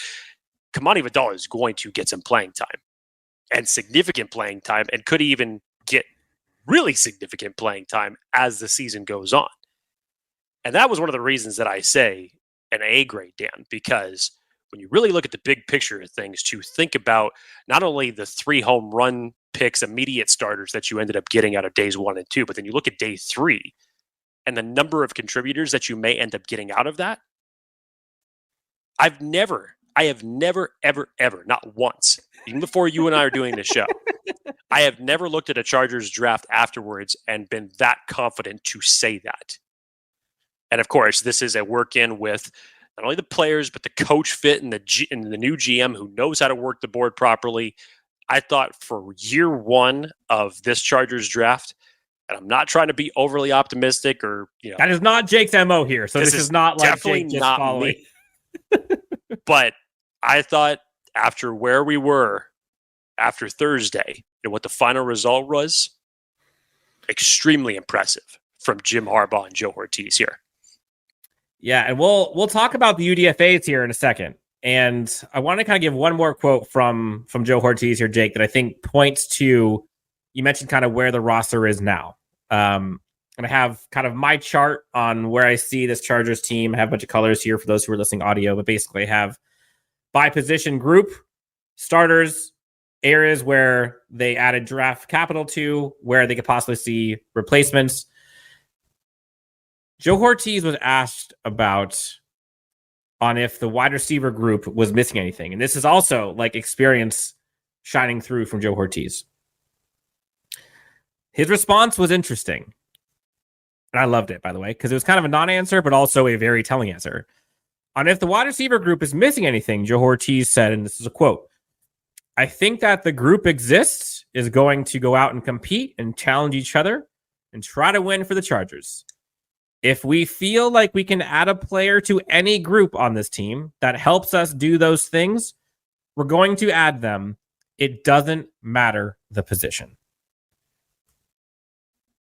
Speaker 1: Kimani Vidal is going to get some playing time and significant playing time, and could even get really significant playing time as the season goes on. And that was one of the reasons that I say an A grade, Dan, because when you really look at the big picture of things, to think about not only the 3 home run picks, immediate starters that you ended up getting out of days 1 and 2, but then you look at day 3 and the number of contributors that you may end up getting out of that. I have never, ever, not once, even before you and I are doing this show, I have never looked at a Chargers draft afterwards and been that confident to say that. And of course, this is a work in with not only the players, but the coach fit and the new GM who knows how to work the board properly. I thought for year 1 of this Chargers draft, and I'm not trying to be overly optimistic or,
Speaker 2: that is not Jake's MO here. So this is not like Jake just following.
Speaker 1: But I thought after where we were after Thursday and what the final result was, extremely impressive from Jim Harbaugh and Joe Hortiz here.
Speaker 2: Yeah, and we'll talk about the UDFAs here in a second. And I want to kind of give one more quote from Joe Hortiz here, Jake, that I think points to, you mentioned kind of where the roster is now. And I have kind of my chart on where I see this Chargers team. I have a bunch of colors here for those who are listening audio, but basically I have by position group, starters, areas where they added draft capital to, where they could possibly see replacements. Joe Hortiz was asked on if the wide receiver group was missing anything. And this is also like experience shining through from Joe Hortiz. His response was interesting. And I loved it, by the way, because it was kind of a non-answer, but also a very telling answer. On if the wide receiver group is missing anything, Joe Hortiz said, and this is a quote, "I think that the group exists, is going to go out and compete and challenge each other and try to win for the Chargers. If we feel like we can add a player to any group on this team that helps us do those things, we're going to add them. It doesn't matter the position."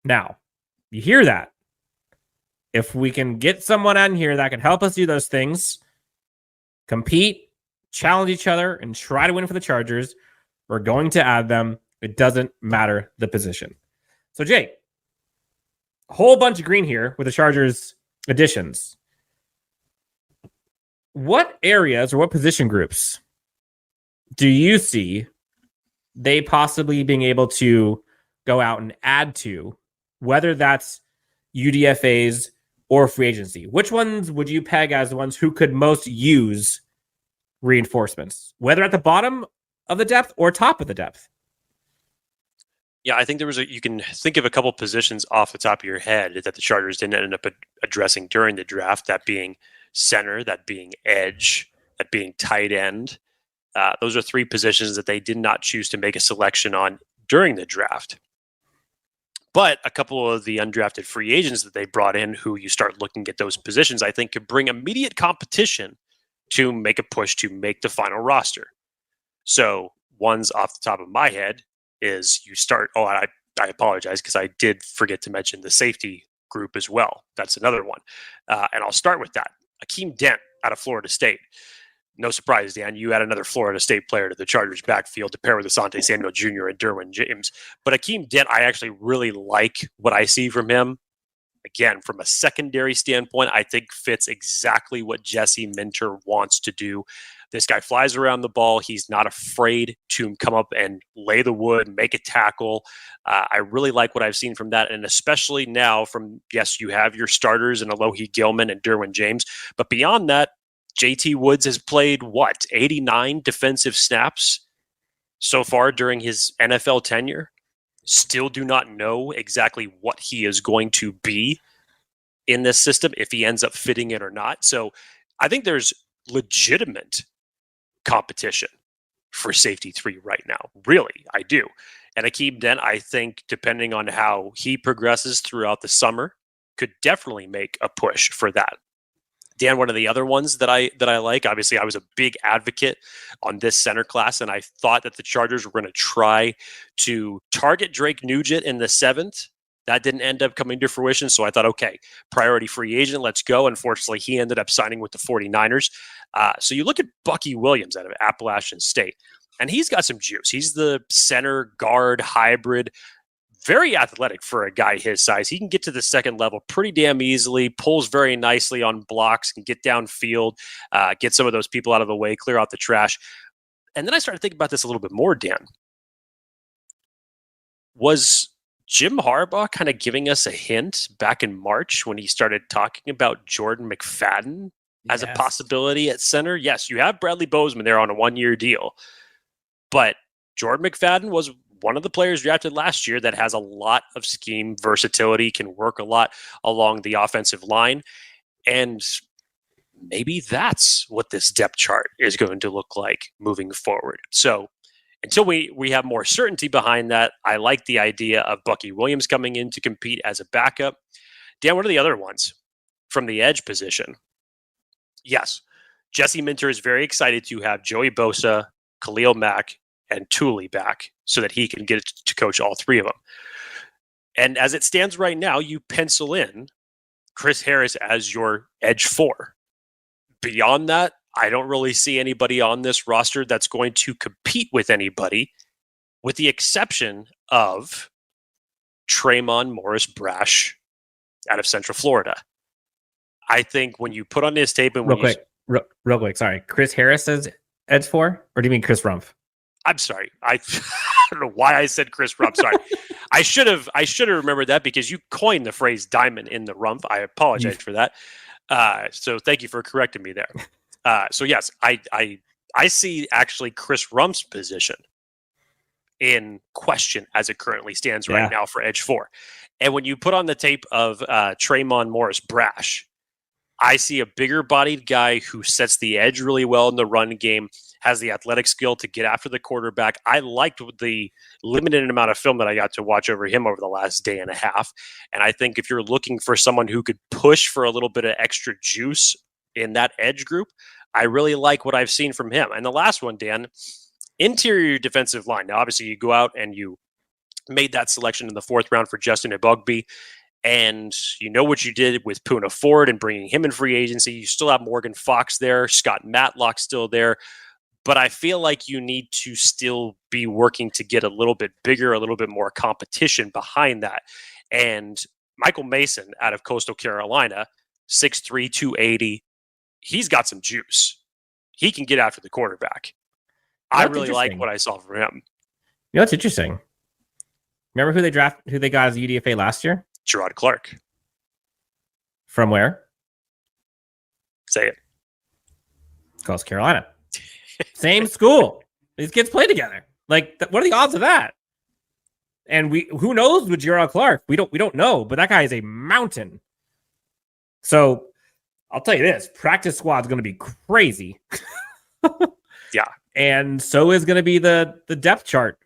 Speaker 2: Now, you hear that. If we can get someone in here that can help us do those things, compete, challenge each other, and try to win for the Chargers, we're going to add them. It doesn't matter the position. So, Jake, a whole bunch of green here with the Chargers additions. What areas or what position groups do you see they possibly being able to go out and add to, whether that's UDFAs or free agency? Which ones would you peg as the ones who could most use reinforcements, whether at the bottom of the depth or top of the depth?
Speaker 1: Yeah, I think you can think of a couple positions off the top of your head that the Chargers didn't end up addressing during the draft, that being center, that being edge, that being tight end. Those are 3 positions that they did not choose to make a selection on during the draft. But a couple of the undrafted free agents that they brought in, who you start looking at those positions, I think could bring immediate competition to make a push to make the final roster. So ones off the top of my head is you start, I apologize because I did forget to mention the safety group as well. That's another one. And I'll start with that. Akeem Dent out of Florida State. No surprise, Dan, you add another Florida State player to the Chargers backfield to pair with Asante Samuel Jr. and Derwin James. But Akeem Dent, I actually really like what I see from him. Again, from a secondary standpoint, I think fits exactly what Jesse Minter wants to do. This guy flies around the ball. He's not afraid to come up and lay the wood, make a tackle. I really like what I've seen from that, and especially now from, yes, you have your starters in Alohi Gilman and Derwin James, but beyond that, JT Woods has played, 89 defensive snaps so far during his NFL tenure. Still do not know exactly what he is going to be in this system, if he ends up fitting it or not. So I think there's legitimate competition for safety 3 right now. Really, I do. And Akeem Dent, I think, depending on how he progresses throughout the summer, could definitely make a push for that. Dan, one of the other ones that I like, obviously I was a big advocate on this center class, and I thought that the Chargers were going to try to target Drake Nugent in the 7th. That didn't end up coming to fruition, so I thought, okay, priority free agent, let's go. Unfortunately, he ended up signing with the 49ers. So you look at Bucky Williams out of Appalachian State, and he's got some juice. He's the center guard hybrid, very athletic for a guy his size. He can get to the second level pretty damn easily, pulls very nicely on blocks, can get downfield, get some of those people out of the way, clear out the trash. And then I started thinking about this a little bit more, Dan. Was Jim Harbaugh kind of giving us a hint back in March when he started talking about Jordan McFadden as a possibility at center? Yes, you have Bradley Bozeman there on a 1-year deal, but Jordan McFadden was one of the players drafted last year that has a lot of scheme versatility, can work a lot along the offensive line. And maybe that's what this depth chart is going to look like moving forward. So until we have more certainty behind that, I like the idea of Bucky Williams coming in to compete as a backup. Dan, what are the other ones from the edge position? Yes, Jesse Minter is very excited to have Joey Bosa, Khalil Mack, and Thule back so that he can get to coach all three of them. And as it stands right now, you pencil in Chris Harris as your edge 4. Beyond that, I don't really see anybody on this roster that's going to compete with anybody, with the exception of Tremon Morris Brash out of Central Florida. I think when you put on his tape and
Speaker 2: real quick, sorry, Chris Harris is edge 4, or do you mean Chris Rumpf?
Speaker 1: I'm sorry. I don't know why I said Chris Rumpf. Sorry. I should have remembered that because you coined the phrase diamond in the rump. I apologize for that. So thank you for correcting me there. So yes, I see actually Chris Rumpf's position in question as it currently stands right now for edge 4. And when you put on the tape of Tremon Morris Brash, I see a bigger bodied guy who sets the edge really well in the run game, has the athletic skill to get after the quarterback. I liked the limited amount of film that I got to watch over him over the last day and a half. And I think if you're looking for someone who could push for a little bit of extra juice in that edge group, I really like what I've seen from him. And the last one, Dan, interior defensive line. Now, obviously, you go out and you made that selection in the 4th round for Justin Eboigbe. And you know what you did with Poona Ford and bringing him in free agency. You still have Morgan Fox there. Scott Matlock still there. But I feel like you need to still be working to get a little bit bigger, a little bit more competition behind that. And Michael Mason out of Coastal Carolina, 6'3", 280, he's got some juice. He can get after the quarterback. I really like what I saw from him.
Speaker 2: You know what's interesting? Remember who they got as a UDFA last year?
Speaker 1: Gerard Clark.
Speaker 2: From where?
Speaker 1: Say it.
Speaker 2: Coastal Carolina. Same school. These kids play together. Like, what are the odds of that? And who knows with Gerard Clark? We don't know, but that guy is a mountain. So I'll tell you this: practice squad's going to be crazy.
Speaker 1: Yeah,
Speaker 2: and so is going to be the depth chart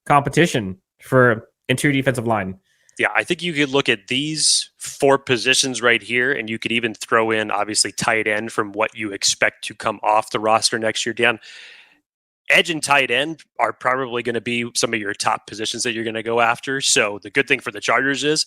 Speaker 2: competition for interior defensive line.
Speaker 1: Yeah, I think you could look at these 4 positions right here, and you could even throw in, obviously, tight end from what you expect to come off the roster next year, Dan. Edge and tight end are probably going to be some of your top positions that you're going to go after. So the good thing for the Chargers is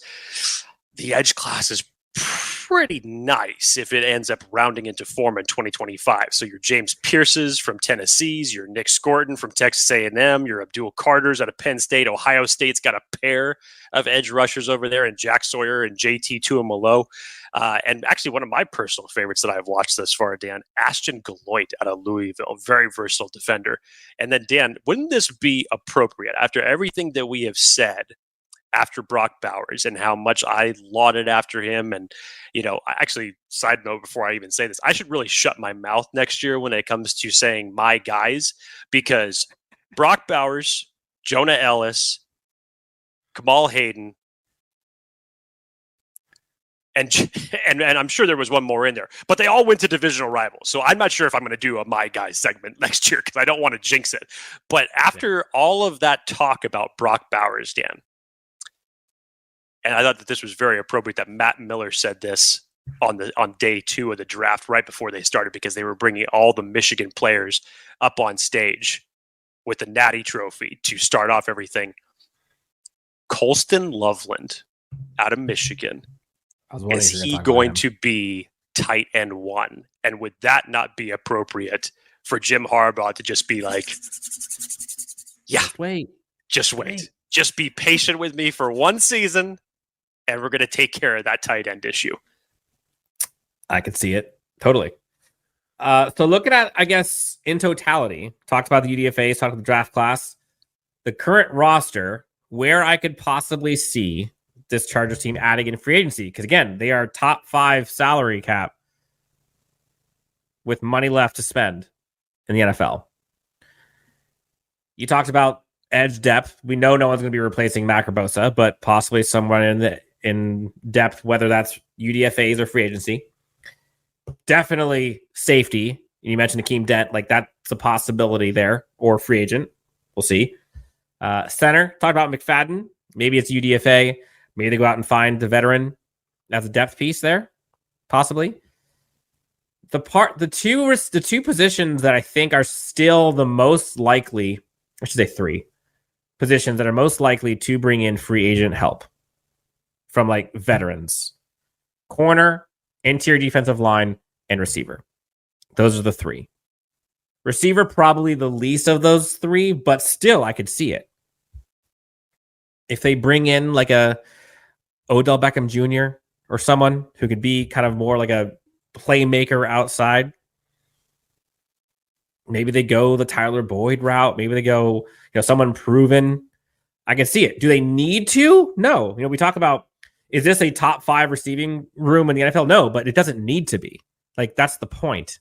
Speaker 1: the edge class is pretty nice if it ends up rounding into form in 2025. So your James Pierces from Tennessee's, your Nick Scorton from Texas A&M, your Abdul Carters out of Penn State. Ohio State's got a pair of edge rushers over there, and Jack Sawyer and JT Tuimoloau. And actually one of my personal favorites that I've watched thus far, Dan, Ashton Galoit out of Louisville, very versatile defender. And then, Dan, wouldn't this be appropriate after everything that we have said after Brock Bowers and how much I lauded after him? And, you know, actually, side note before I even say this, I should really shut my mouth next year when it comes to saying my guys, because Brock Bowers, Jonah Ellis, Kamal Hayden, And I'm sure there was one more in there, but they all went to divisional rivals. So I'm not sure if I'm going to do a My Guys segment next year because I don't want to jinx it. But after all of that talk about Brock Bowers, Dan, and I thought that this was very appropriate that Matt Miller said this on day 2 of the draft right before they started, because they were bringing all the Michigan players up on stage with the Natty Trophy to start off everything. Colston Loveland out of Michigan. Is he going to be tight end 1? And would that not be appropriate for Jim Harbaugh to just be like, yeah, just wait. Just be patient with me for one season, and we're going to take care of that tight end issue.
Speaker 2: I could see it. Totally. So looking at, I guess, in totality, talked about the UDFAs, talked about the draft class, the current roster, where I could possibly see this Chargers team adding in free agency. Because again, they are top 5 salary cap with money left to spend in the NFL. You talked about edge depth. We know no one's going to be replacing Mac or Bosa, but possibly someone in depth, whether that's UDFAs or free agency. Definitely safety. You mentioned Akeem Dent, like that's a possibility there, or free agent. We'll see. Center, talk about McFadden. Maybe it's UDFA. Maybe they go out and find the veteran as a depth piece there, possibly. The two positions that I think are still the most likely, I should say 3 positions that are most likely to bring in free agent help from like veterans: corner, interior defensive line, and receiver. Those are the 3. Receiver, probably the least of those 3, but still I could see it. If they bring in like a Odell Beckham Jr. or someone who could be kind of more like a playmaker outside, maybe they go the Tyler Boyd route. Maybe they go, someone proven. I can see it. Do they need to? No. We talk about, is this a top 5 receiving room in the NFL? No, but it doesn't need to be. Like, that's the point.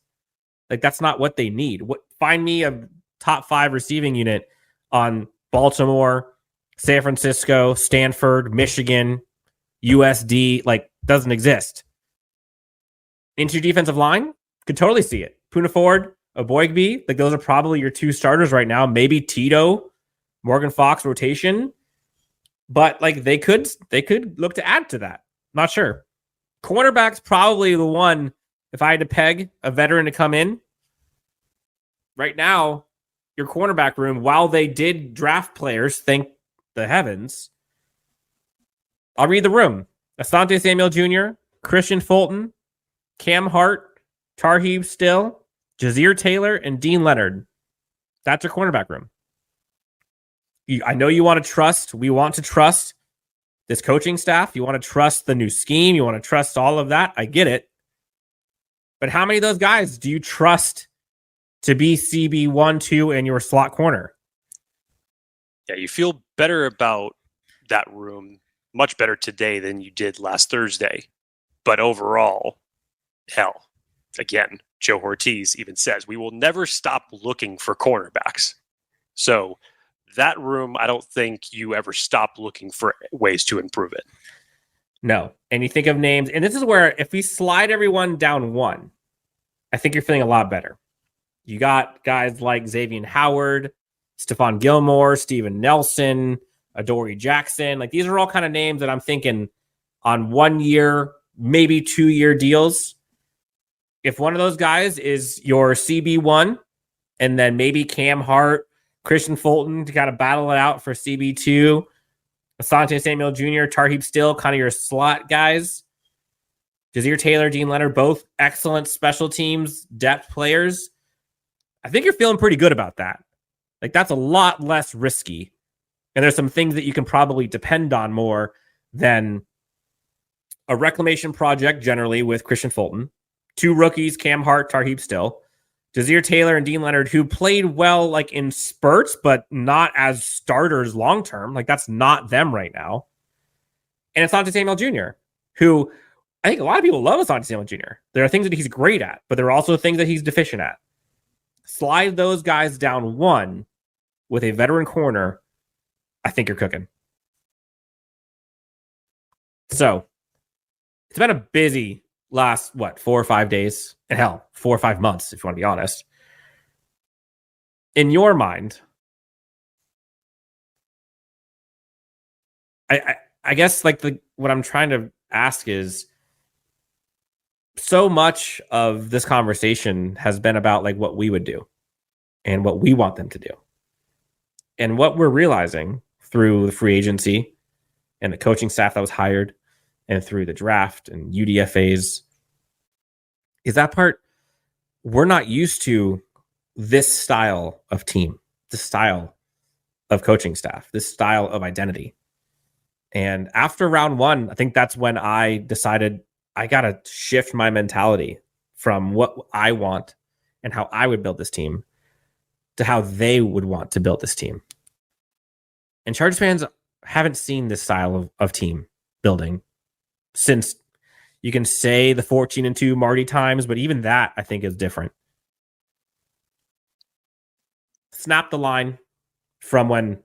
Speaker 2: Like, that's not what they need. Find me a top 5 receiving unit on Baltimore, San Francisco, Stanford, Michigan, USD. Like, doesn't exist. Into your defensive line, could totally see it. Poona Ford, Eboigbe, like those are probably your 2 starters right now. Maybe Tito, Morgan Fox rotation. But like they could look to add to that. Not sure. Cornerback's probably the one, if I had to peg a veteran to come in. Right now, your cornerback room, while they did draft players, thank the heavens, I'll read the room. Asante Samuel Jr., Christian Fulton, Cam Hart, Tarheeb Still, Jazir Taylor, and Dean Leonard. That's your cornerback room. I know you want to trust. We want to trust this coaching staff. You want to trust the new scheme. You want to trust all of that. I get it. But how many of those guys do you trust to be CB1, 2, and your slot corner?
Speaker 1: Yeah, you feel better about that room, much better today than you did last Thursday. But overall, hell, again, Joe Hortiz even says, we will never stop looking for cornerbacks. So that room, I don't think you ever stop looking for ways to improve it.
Speaker 2: No. And you think of names, and this is where if we slide everyone down 1, I think you're feeling a lot better. You got guys like Xavier Howard, Stephon Gilmore, Steven Nelson, Adoree Jackson. Like these are all kind of names that I'm thinking on 1 year, maybe 2 year deals. If one of those guys is your CB1, and then maybe Cam Hart, Christian Fulton to kind of battle it out for CB2, Asante Samuel Jr., Tarheeb Still, kind of your slot guys. Jazir Taylor, Dean Leonard, both excellent special teams depth players. I think you're feeling pretty good about that. Like that's a lot less risky. And there's some things that you can probably depend on more than a reclamation project generally with Christian Fulton. 2 rookies, Cam Hart, Tarheeb Still. Jazir Taylor and Dean Leonard, who played well like in spurts, but not as starters long-term. Like that's not them right now. And Asante Samuel Jr., who I think a lot of people love Asante Samuel Jr. There are things that he's great at, but there are also things that he's deficient at. Slide those guys down 1 with a veteran corner, I think you're cooking. So It's been a busy last 4 or 5 days, and hell, 4 or 5 months, if you want to be honest. In your mind, I guess like what I'm trying to ask is, so much of this conversation has been about like what we would do and what we want them to do. And what we're realizing through the free agency and the coaching staff that was hired and through the draft and UDFAs is that part we're not used to this style of team, this style of coaching staff, this style of identity. And after round 1, I think that's when I decided I got to shift my mentality from what I want and how I would build this team to how they would want to build this team. And Chargers fans haven't seen this style of team building since, you can say, the 14-2 Marty times, but even that I think is different. Snap the line from when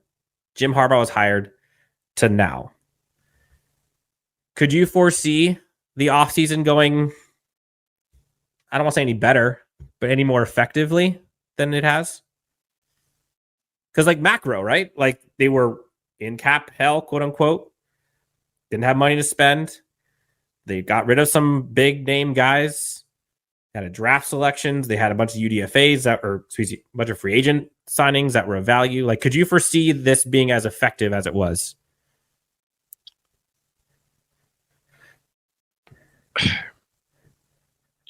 Speaker 2: Jim Harbaugh was hired to now. Could you foresee the offseason going, I don't want to say any better, but any more effectively than it has? Because like macro, right? Like they were in cap hell, quote unquote. Didn't have money to spend. They got rid of some big name guys. Had a draft selections. They had a bunch of UDFAs a bunch of free agent signings that were of value. Like, could you foresee this being as effective as it was?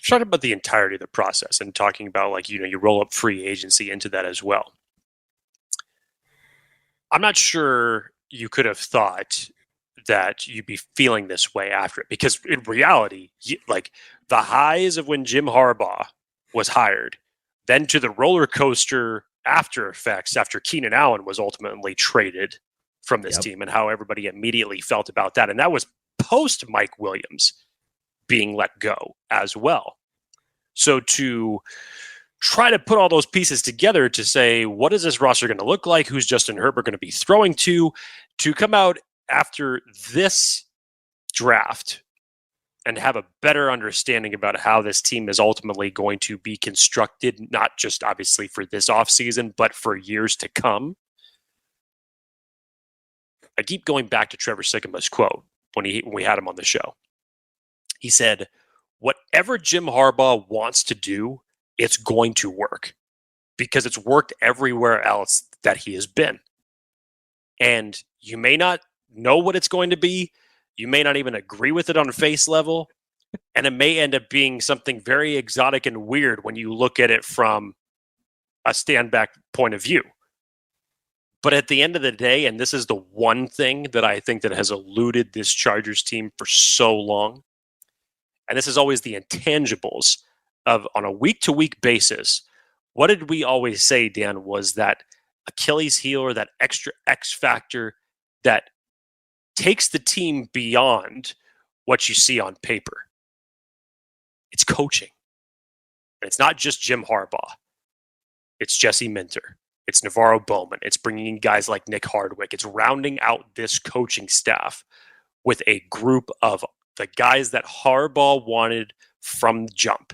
Speaker 1: Talking about the entirety of the process and talking about like, you roll up free agency into that as well. I'm not sure you could have thought that you'd be feeling this way after it, because in reality, like the highs of when Jim Harbaugh was hired, then to the roller coaster after effects after Keenan Allen was ultimately traded from this team, and how everybody immediately felt about that. And that was post Mike Williams being let go as well. So to try to put all those pieces together to say, what is this roster going to look like? Who's Justin Herbert going to be throwing to come out after this draft and have a better understanding about how this team is ultimately going to be constructed, not just obviously for this offseason, but for years to come. I keep going back to Trevor Sikkema's quote when we had him on the show. He said, whatever Jim Harbaugh wants to do, it's going to work because it's worked everywhere else that he has been. And you may not know what it's going to be. You may not even agree with it on face level. And it may end up being something very exotic and weird when you look at it from a stand back point of view. But at the end of the day, and this is the one thing that I think that has eluded this Chargers team for so long, and this is always the intangibles of on a week-to-week basis. What did we always say, Dan, was that Achilles heel or that extra X factor that takes the team beyond what you see on paper? It's coaching. And it's not just Jim Harbaugh. It's Jesse Minter. It's Navarro Bowman. It's bringing in guys like Nick Hardwick. It's rounding out this coaching staff with a group of the guys that Harbaugh wanted from the jump.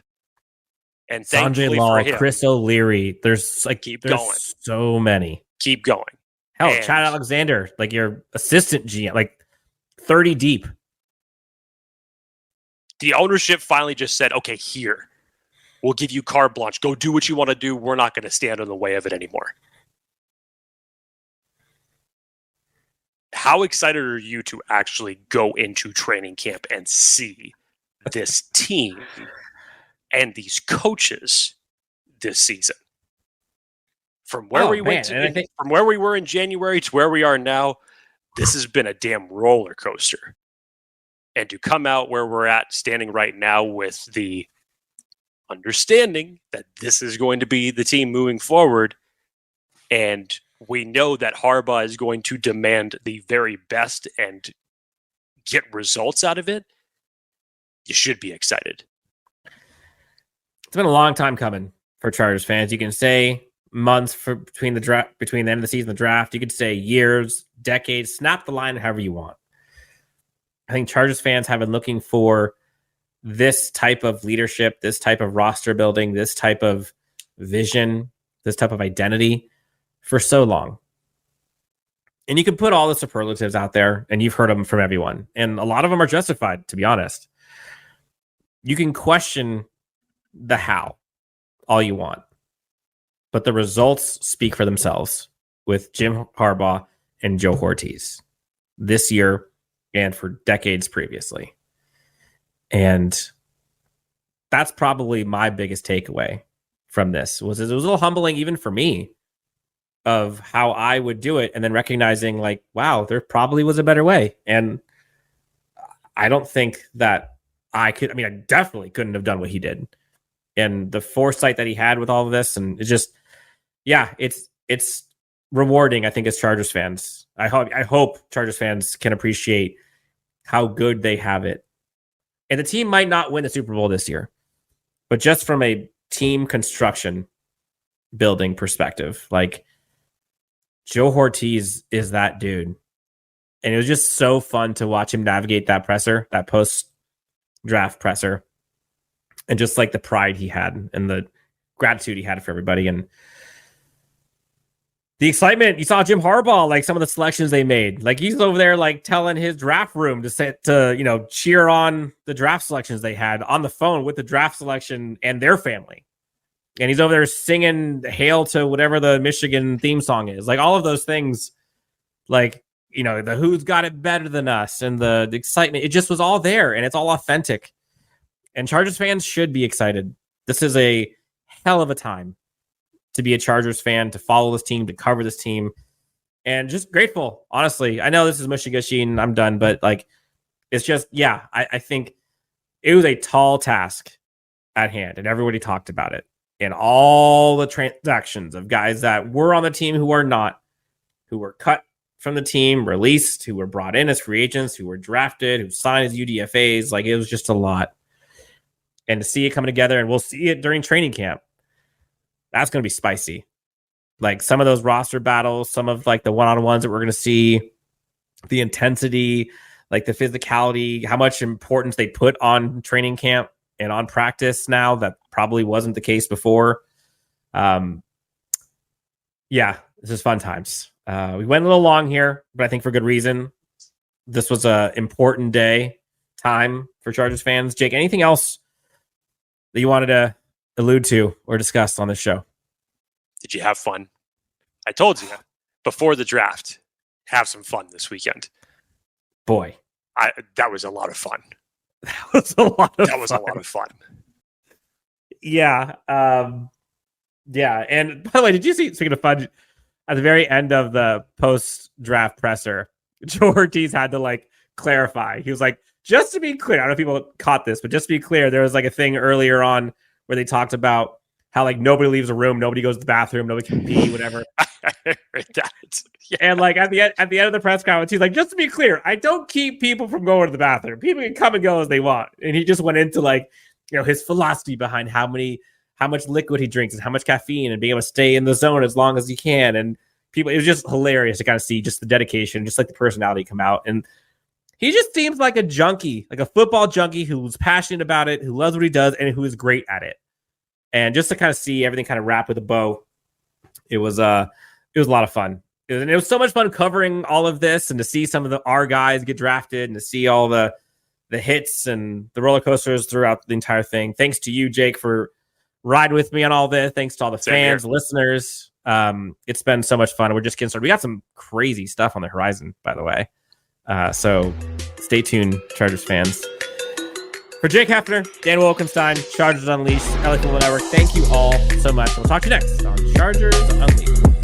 Speaker 1: And
Speaker 2: Sanjay Law, Chris O'Leary. There's
Speaker 1: going.
Speaker 2: So many.
Speaker 1: Keep going.
Speaker 2: Hell, Chad Alexander, like your assistant GM, like 30 deep.
Speaker 1: The ownership finally just said, okay, here, we'll give you carte blanche. Go do what you want to do. We're not going to stand in the way of it anymore. How excited are you to actually go into training camp and see this team and these coaches this season? From where we went from where we were in January to where we are now, this has been a damn roller coaster. And to come out where we're at standing right now with the understanding that this is going to be the team moving forward, and we know that Harbaugh is going to demand the very best and get results out of it, you should be excited.
Speaker 2: It's been a long time coming for Chargers fans. You can say months between the draft, between the end of the season and the draft. You could say years, decades. Snap the line however you want. I think Chargers fans have been looking for this type of leadership, this type of roster building, this type of vision, this type of identity for so long. And you can put all the superlatives out there, and you've heard them from everyone. And a lot of them are justified, to be honest. You can question the how all you want, but the results speak for themselves with Jim Harbaugh and Joe Hortiz this year and for decades previously. And that's probably my biggest takeaway from this. It was a little humbling even for me of how I would do it, and then recognizing like, wow, there probably was a better way. And I don't think that I definitely couldn't have done what he did. And the foresight that he had with all of this, and it's just, yeah, it's rewarding, I think, as Chargers fans. I hope Chargers fans can appreciate how good they have it. And the team might not win the Super Bowl this year, but just from a team construction building perspective, like Joe Hortiz is that dude. And it was just so fun to watch him navigate that presser, that post-draft presser, and just like the pride he had and the gratitude he had for everybody. And the excitement, you saw Jim Harbaugh, like some of the selections they made, like he's over there, like telling his draft room to cheer on the draft selections they had on the phone with the draft selection and their family. And he's over there singing hail to whatever the Michigan theme song is, like all of those things, like, the who's got it better than us and the excitement. It just was all there, and it's all authentic. And Chargers fans should be excited. This is a hell of a time to be a Chargers fan, to follow this team, to cover this team, and just grateful. Honestly, I know this is mushy-gushy and I'm done, but like, it's just, yeah, I think it was a tall task at hand, and everybody talked about it. And all the transactions of guys that were on the team who are not, who were cut from the team, released, who were brought in as free agents, who were drafted, who signed as UDFAs. Like, it was just a lot. And to see it coming together, and we'll see it during training camp, that's going to be spicy. Like some of those roster battles, some of like the one-on-ones that we're going to see, the intensity, like the physicality, how much importance they put on training camp and on practice now that probably wasn't the case before. Yeah, this is fun times. We went a little long here, but I think for good reason. This was a important time for Chargers fans. Jake, anything else that you wanted to allude to or discuss on this show?
Speaker 1: Did you have fun? I told you before the draft, have some fun this weekend.
Speaker 2: Boy,
Speaker 1: that was a lot of fun.
Speaker 2: That was a lot of
Speaker 1: fun.
Speaker 2: Yeah. Yeah. And by the way, did you see, speaking of fun, at the very end of the post-draft presser, Joe Hortiz had to like clarify. He was like, just to be clear, I don't know if people caught this, but just to be clear, there was like a thing earlier on where they talked about how like nobody leaves a room, nobody goes to the bathroom, nobody can pee, whatever. Yeah. And like at the end of the press conference, he's like, just to be clear, I don't keep people from going to the bathroom. People can come and go as they want. And he just went into like, his philosophy behind how much liquid he drinks and how much caffeine and being able to stay in the zone as long as he can. And people, it was just hilarious to kind of see just the dedication, just like the personality come out. And he just seems like a junkie, like a football junkie who's passionate about it, who loves what he does, and who is great at it. And just to kind of see everything kind of wrap with a bow, it was a lot of fun. It was so much fun covering all of this, and to see some of our guys get drafted, and to see all the hits and the roller coasters throughout the entire thing. Thanks to you, Jake, for riding with me on all this. Thanks to all the fans, listeners. It's been so much fun. We're just getting started. We got some crazy stuff on the horizon, by the way. So stay tuned, Chargers fans. For Jake Hefner, Dan Wolkenstein, Chargers Unleashed, LAFB Network, thank you all so much. We'll talk to you next on Chargers Unleashed.